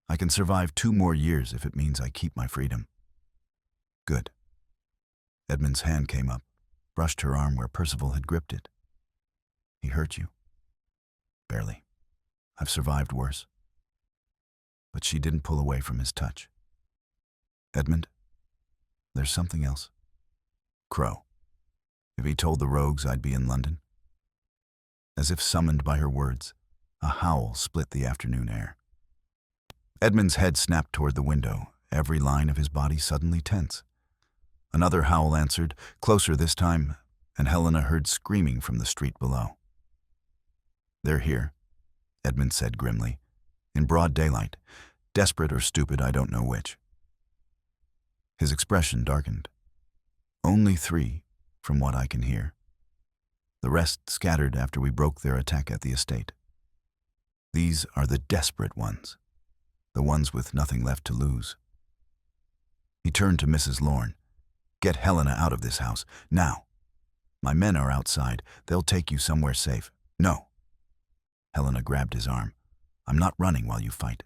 I can survive 2 more years if it means I keep my freedom." "Good." Edmund's hand came up, brushed her arm where Percival had gripped it. "He hurt you?" "Barely. I've survived worse." But she didn't pull away from his touch. "Edmund, there's something else." Crow. If he told the rogues I'd be in London? As if summoned by her words, a howl split the afternoon air. Edmund's head snapped toward the window, every line of his body suddenly tense. Another howl answered, closer this time, and Helena heard screaming from the street below. "They're here," Edmund said grimly, "in broad daylight. Desperate or stupid, I don't know which." His expression darkened. "Only 3, from what I can hear. The rest scattered after we broke their attack at the estate. These are the desperate ones, the ones with nothing left to lose." He turned to Mrs. Lorne. "Get Helena out of this house, now. My men are outside. They'll take you somewhere safe." "No." Helena grabbed his arm. "I'm not running while you fight.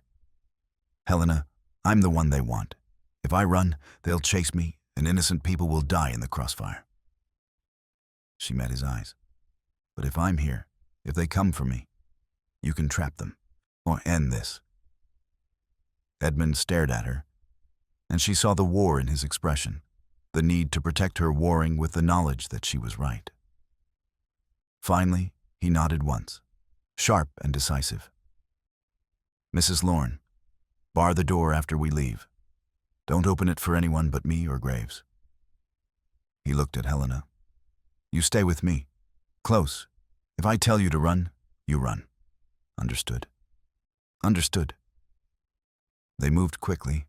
Helena, I'm the one they want. If I run, they'll chase me, and innocent people will die in the crossfire." She met his eyes. "But if I'm here, if they come for me, you can trap them, or end this." Edmund stared at her, and she saw the war in his expression, the need to protect her warring with the knowledge that she was right. Finally, he nodded once, sharp and decisive. "Mrs. Lorne, bar the door after we leave. Don't open it for anyone but me or Graves." He looked at Helena. "You stay with me. Close, If I tell you to run, you run. Understood? Understood. They moved quickly,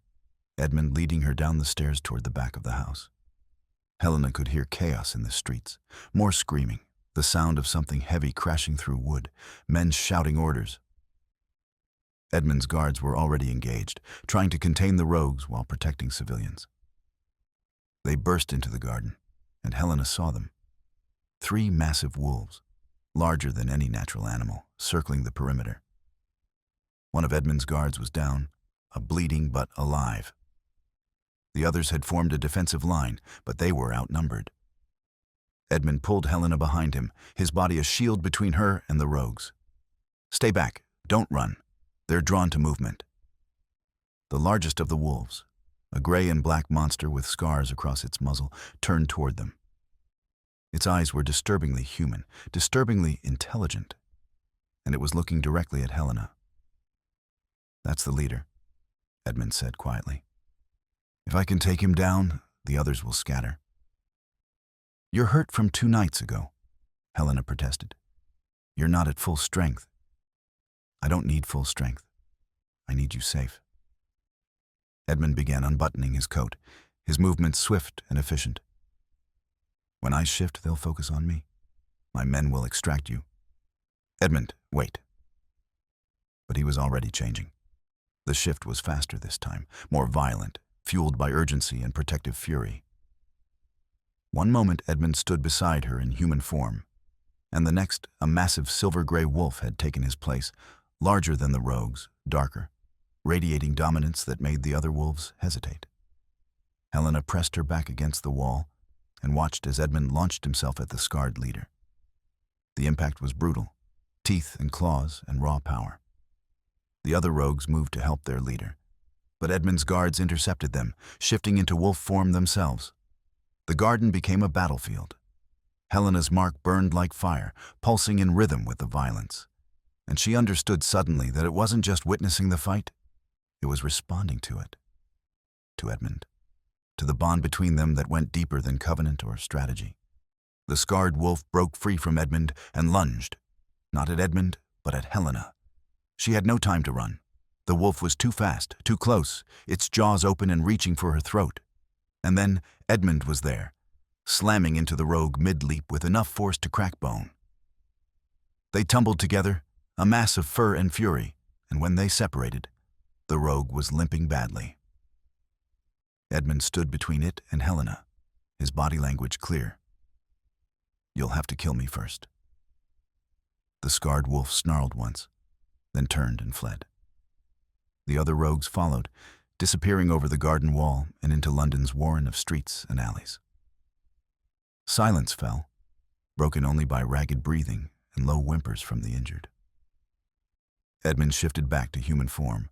Edmund leading her down the stairs toward the back of the house. Helena could hear chaos in the streets, more screaming, the sound of something heavy crashing through wood, men shouting orders. Edmund's guards were already engaged, trying to contain the rogues while protecting civilians. They burst into the garden, and Helena saw them. 3 massive wolves, larger than any natural animal, circling the perimeter. One of Edmund's guards was down, a bleeding but alive. The others had formed a defensive line, but they were outnumbered. Edmund pulled Helena behind him, his body a shield between her and the rogues. Stay back, don't run. They're drawn to movement. The largest of the wolves, a gray and black monster with scars across its muzzle, turned toward them. Its eyes were disturbingly human, disturbingly intelligent, and it was looking directly at Helena. That's the leader, Edmund said quietly. If I can take him down, the others will scatter. You're hurt from 2 nights ago, Helena protested. You're not at full strength. I don't need full strength. I need you safe. Edmund began unbuttoning his coat, his movements swift and efficient. When I shift, they'll focus on me. My men will extract you. Edmund, wait. But he was already changing. The shift was faster this time, more violent, fueled by urgency and protective fury. One moment Edmund stood beside her in human form, and the next a massive silver-gray wolf had taken his place, larger than the rogues, darker, radiating dominance that made the other wolves hesitate. Helena pressed her back against the wall and watched as Edmund launched himself at the scarred leader. The impact was brutal, teeth and claws and raw power. The other rogues moved to help their leader, but Edmund's guards intercepted them, shifting into wolf form themselves. The garden became a battlefield. Helena's mark burned like fire, pulsing in rhythm with the violence. And she understood suddenly that it wasn't just witnessing the fight, it was responding to it. To Edmund. To the bond between them that went deeper than covenant or strategy. The scarred wolf broke free from Edmund and lunged, not at Edmund, but at Helena. She had no time to run. The wolf was too fast, too close, its jaws open and reaching for her throat. And then Edmund was there, slamming into the rogue mid-leap with enough force to crack bone. They tumbled together, a mass of fur and fury, and when they separated, the rogue was limping badly. Edmund stood between it and Helena, his body language clear. You'll have to kill me first. The scarred wolf snarled once, then turned and fled. The other rogues followed, disappearing over the garden wall and into London's warren of streets and alleys. Silence fell, broken only by ragged breathing and low whimpers from the injured. Edmund shifted back to human form,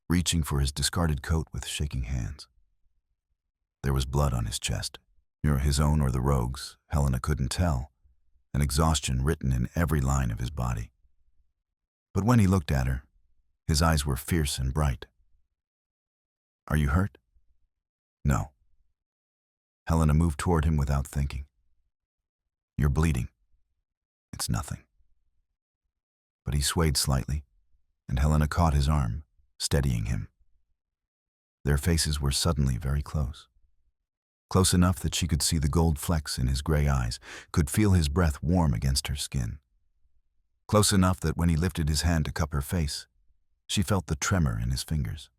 reaching for his discarded coat with shaking hands. There was blood on his chest, near his own or the rogue's, Helena couldn't tell, and exhaustion written in every line of his body. But when he looked at her, his eyes were fierce and bright. Are you hurt? No. Helena moved toward him without thinking. You're bleeding. It's nothing. But he swayed slightly, and Helena caught his arm, steadying him. Their faces were suddenly very close. Close enough that she could see the gold flecks in his gray eyes, could feel his breath warm against her skin. Close enough that when he lifted his hand to cup her face, she felt the tremor in his fingers.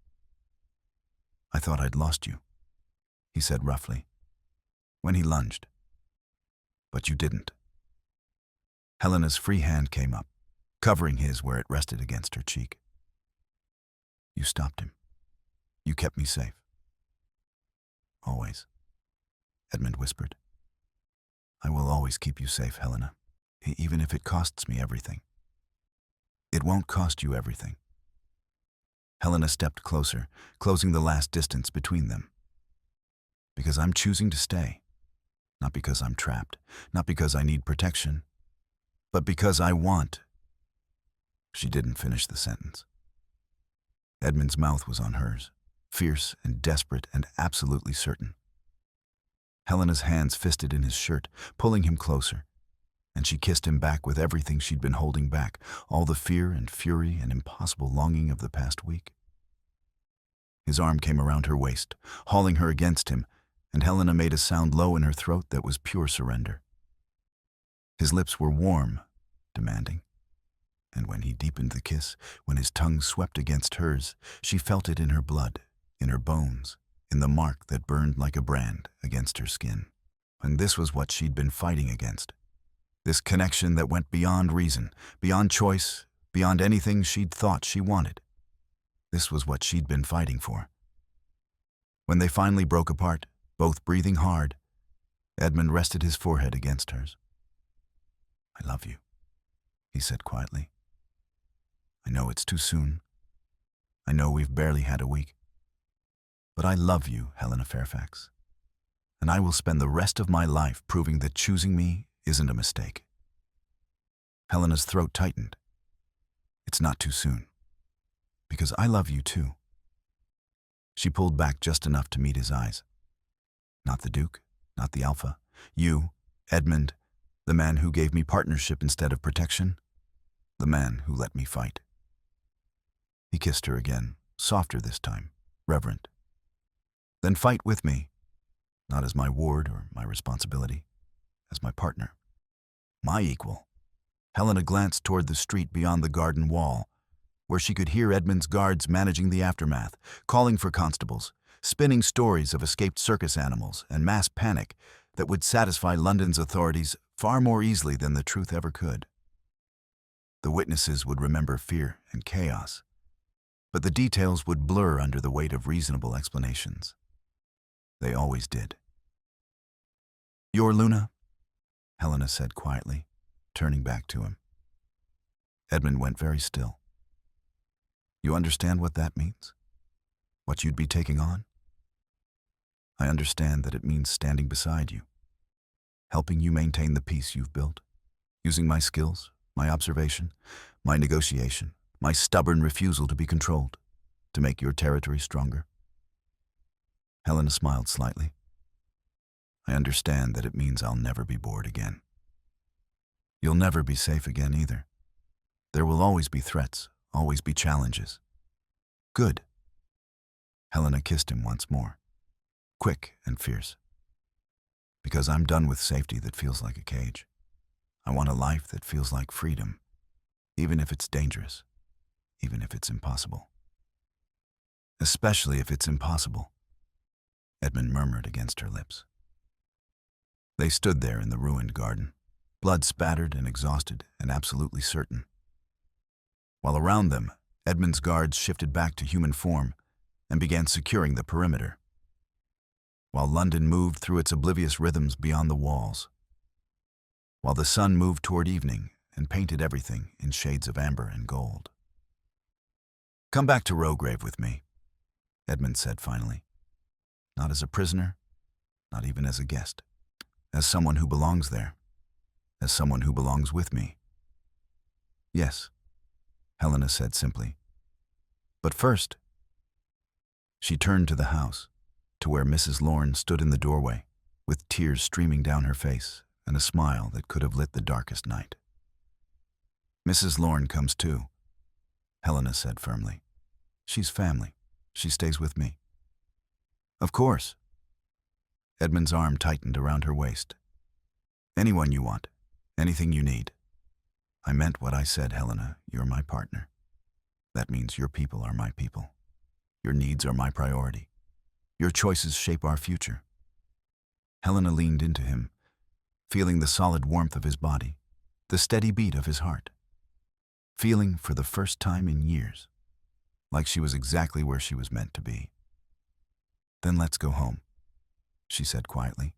I thought I'd lost you, he said roughly, when he lunged. But you didn't. Helena's free hand came up, covering his where it rested against her cheek. You stopped him. You kept me safe. Always, Edmund whispered. I will always keep you safe, Helena, even if it costs me everything. It won't cost you everything. Helena stepped closer, closing the last distance between them. Because I'm choosing to stay. Not because I'm trapped, not because I need protection, but because I want. She didn't finish the sentence. Edmund's mouth was on hers, fierce and desperate and absolutely certain. Helena's hands fisted in his shirt, pulling him closer. and she kissed him back with everything she'd been holding back, all the fear and fury and impossible longing of the past week. His arm came around her waist, hauling her against him, and Helena made a sound low in her throat that was pure surrender. His lips were warm, demanding, and when he deepened the kiss, when his tongue swept against hers, she felt it in her blood, in her bones, in the mark that burned like a brand against her skin. And this was what she'd been fighting against. This connection that went beyond reason, beyond choice, beyond anything she'd thought she wanted. This was what she'd been fighting for. When they finally broke apart, both breathing hard, Edmund rested his forehead against hers. "I love you," he said quietly. "I know it's too soon. I know we've barely had a week. But I love you, Helena Fairfax. And I will spend the rest of my life proving that choosing me isn't a mistake." Helena's throat tightened. "It's not too soon. Because I love you too." She pulled back just enough to meet his eyes. "Not the Duke, not the Alpha. You, Edmund, the man who gave me partnership instead of protection. The man who let me fight." He kissed her again, softer this time, reverent. "Then fight with me, not as my ward or my responsibility, as my partner, my equal." Helena glanced toward the street beyond the garden wall, where she could hear Edmund's guards managing the aftermath, calling for constables, spinning stories of escaped circus animals and mass panic that would satisfy London's authorities far more easily than the truth ever could. The witnesses would remember fear and chaos, but the details would blur under the weight of reasonable explanations. They always did. "You're Luna?" Helena said quietly, turning back to him. Edmund went very still. "You understand what that means? What you'd be taking on?" "I understand that it means standing beside you, helping you maintain the peace you've built, using my skills, my observation, my negotiation, my stubborn refusal to be controlled, to make your territory stronger." Helena smiled slightly. "I understand that it means I'll never be bored again. You'll never be safe again either. There will always be threats, always be challenges." "Good." Helena kissed him once more, quick and fierce. "Because I'm done with safety that feels like a cage. I want a life that feels like freedom, even if it's dangerous, even if it's impossible." "Especially if it's impossible," Edmund murmured against her lips. They stood there in the ruined garden, blood spattered and exhausted and absolutely certain. While around them, Edmund's guards shifted back to human form and began securing the perimeter, while London moved through its oblivious rhythms beyond the walls, while the sun moved toward evening and painted everything in shades of amber and gold. "Come back to Rograve with me," Edmund said finally. "Not as a prisoner, not even as a guest. As someone who belongs there. As someone who belongs with me." "Yes," Helena said simply. "But first..." She turned to the house, to where Mrs. Lorne stood in the doorway, with tears streaming down her face and a smile that could have lit the darkest night. "Mrs. Lorne comes too," Helena said firmly. "She's family. She stays with me." "Of course." Edmund's arm tightened around her waist. "Anyone you want, anything you need." "I meant what I said, Helena. You're my partner. That means your people are my people. Your needs are my priority. Your choices shape our future." Helena leaned into him, feeling the solid warmth of his body, the steady beat of his heart. Feeling, for the first time in years, like she was exactly where she was meant to be. "Then let's go home," she said quietly.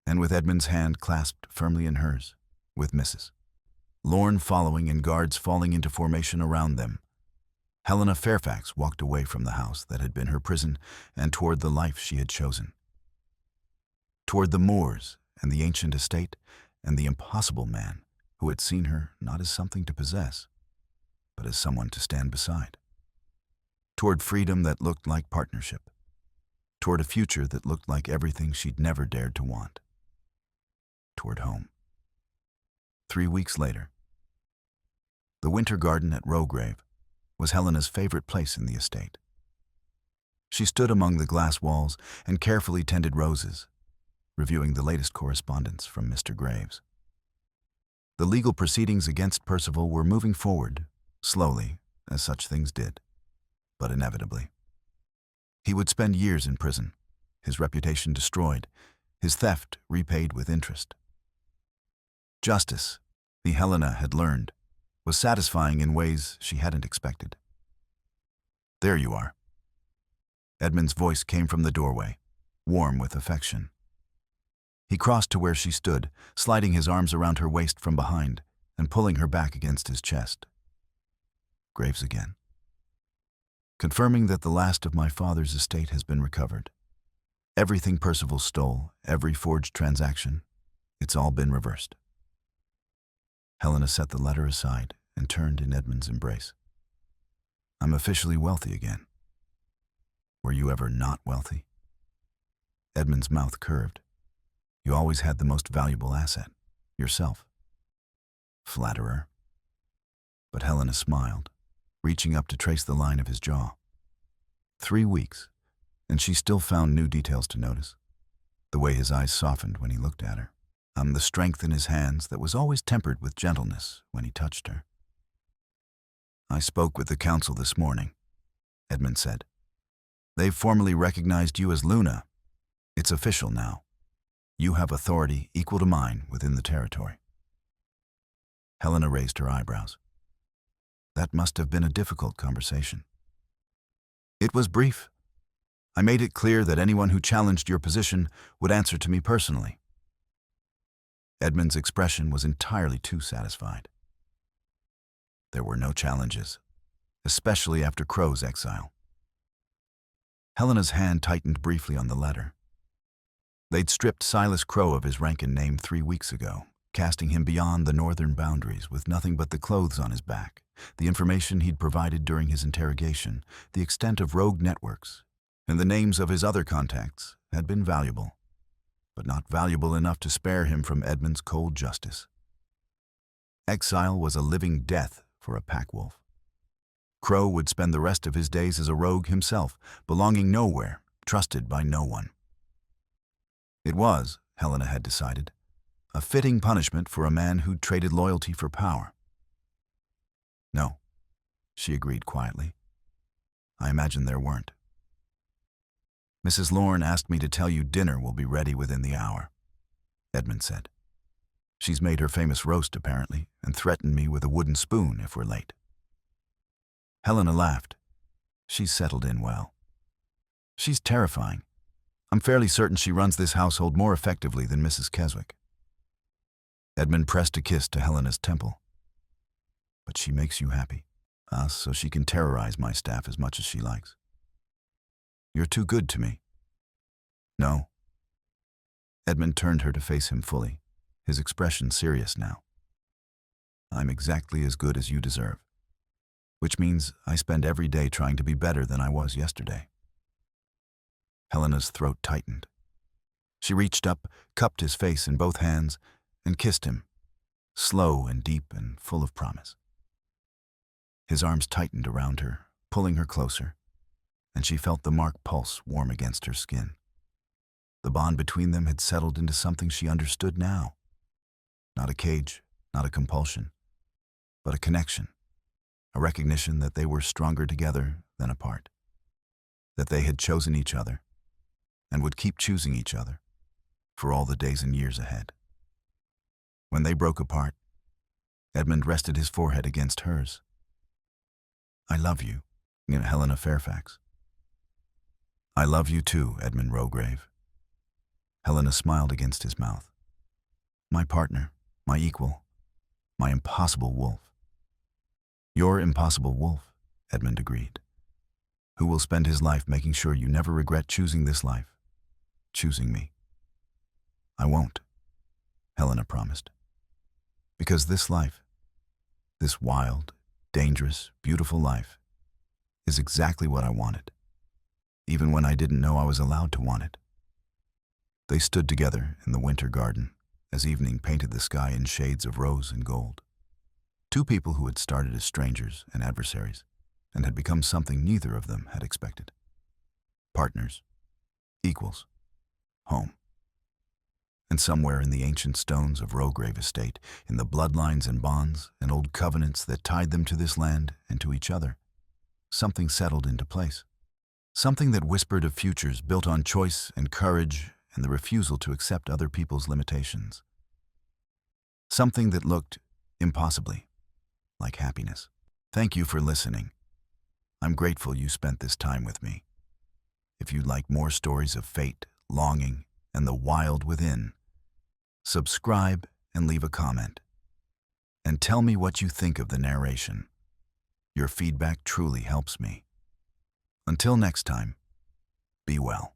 And with Edmund's hand clasped firmly in hers, with Mrs. Lorne following and guards falling into formation around them, Helena Fairfax walked away from the house that had been her prison and toward the life she had chosen. Toward the moors and the ancient estate and the impossible man who had seen her not as something to possess, but as someone to stand beside. Toward freedom that looked like partnership. Toward a future that looked like everything she'd never dared to want. Toward home. 3 weeks later. The winter garden at Rograve was Helena's favorite place in the estate. She stood among the glass walls and carefully tended roses, reviewing the latest correspondence from Mr. Graves. The legal proceedings against Percival were moving forward, slowly, as such things did, but inevitably. He would spend years in prison, his reputation destroyed, his theft repaid with interest. Justice, the Helena had learned, was satisfying in ways she hadn't expected. "There you are." Edmund's voice came from the doorway, warm with affection. He crossed to where she stood, sliding his arms around her waist from behind and pulling her back against his chest. "Graves again. Confirming that the last of my father's estate has been recovered. Everything Percival stole, every forged transaction, it's all been reversed." Helena set the letter aside and turned in Edmund's embrace. "I'm officially wealthy again. Were you ever not wealthy?" Edmund's mouth curved. "You always had the most valuable asset, yourself." Flatterer. But Helena smiled, reaching up to trace the line of his jaw. 3 weeks, and she still found new details to notice. The way his eyes softened when he looked at her. The strength in his hands that was always tempered with gentleness when he touched her. "I spoke with the council this morning," Edmund said. "They've formally recognized you as Luna. It's official now. You have authority equal to mine within the territory." Helena raised her eyebrows. "That must have been a difficult conversation." "It was brief. I made it clear that anyone who challenged your position would answer to me personally." Edmund's expression was entirely too satisfied. There were no challenges, especially after Crow's exile. Helena's hand tightened briefly on the letter. They'd stripped Silas Crow of his rank and name 3 weeks ago, casting him beyond the northern boundaries with nothing but the clothes on his back, the information he'd provided during his interrogation, the extent of rogue networks, and the names of his other contacts had been valuable, but not valuable enough to spare him from Edmund's cold justice. Exile was a living death for a pack wolf. Crow would spend the rest of his days as a rogue himself, belonging nowhere, trusted by no one. It was, Helena had decided, a fitting punishment for a man who'd traded loyalty for power. "No," she agreed quietly. "I imagine there weren't." "Mrs. Lorne asked me to tell you dinner will be ready within the hour," Edmund said. "She's made her famous roast, apparently, and threatened me with a wooden spoon if we're late." Helena laughed. "She's settled in well. She's terrifying. I'm fairly certain she runs this household more effectively than Mrs. Keswick." Edmund pressed a kiss to Helena's temple. "But she makes you happy, so she can terrorize my staff as much as she likes." "You're too good to me." "No." Edmund turned her to face him fully, his expression serious now. "I'm exactly as good as you deserve, which means I spend every day trying to be better than I was yesterday." Helena's throat tightened. She reached up, cupped his face in both hands, and kissed him, slow and deep and full of promise. His arms tightened around her, pulling her closer, and she felt the mark pulse warm against her skin. The bond between them had settled into something she understood now. Not a cage, not a compulsion, but a connection, a recognition that they were stronger together than apart, that they had chosen each other and would keep choosing each other for all the days and years ahead. When they broke apart, Edmund rested his forehead against hers. "I love you, Helena Fairfax." "I love you too, Edmund Rograve." Helena smiled against his mouth. "My partner, my equal, my impossible wolf." "Your impossible wolf," Edmund agreed, "who will spend his life making sure you never regret choosing this life, choosing me." "I won't," Helena promised. "Because this life, this wild, dangerous, beautiful life, is exactly what I wanted, even when I didn't know I was allowed to want it." They stood together in the winter garden, as evening painted the sky in shades of rose and gold. Two people who had started as strangers and adversaries and had become something neither of them had expected. Partners, equals, home. And somewhere in the ancient stones of Rograve Estate, in the bloodlines and bonds and old covenants that tied them to this land and to each other, something settled into place. Something that whispered of futures built on choice and courage and the refusal to accept other people's limitations. Something that looked, impossibly, like happiness. Thank you for listening. I'm grateful you spent this time with me. If you'd like more stories of fate, longing, and the wild within, subscribe and leave a comment. And tell me what you think of the narration. Your feedback truly helps me. Until next time, be well.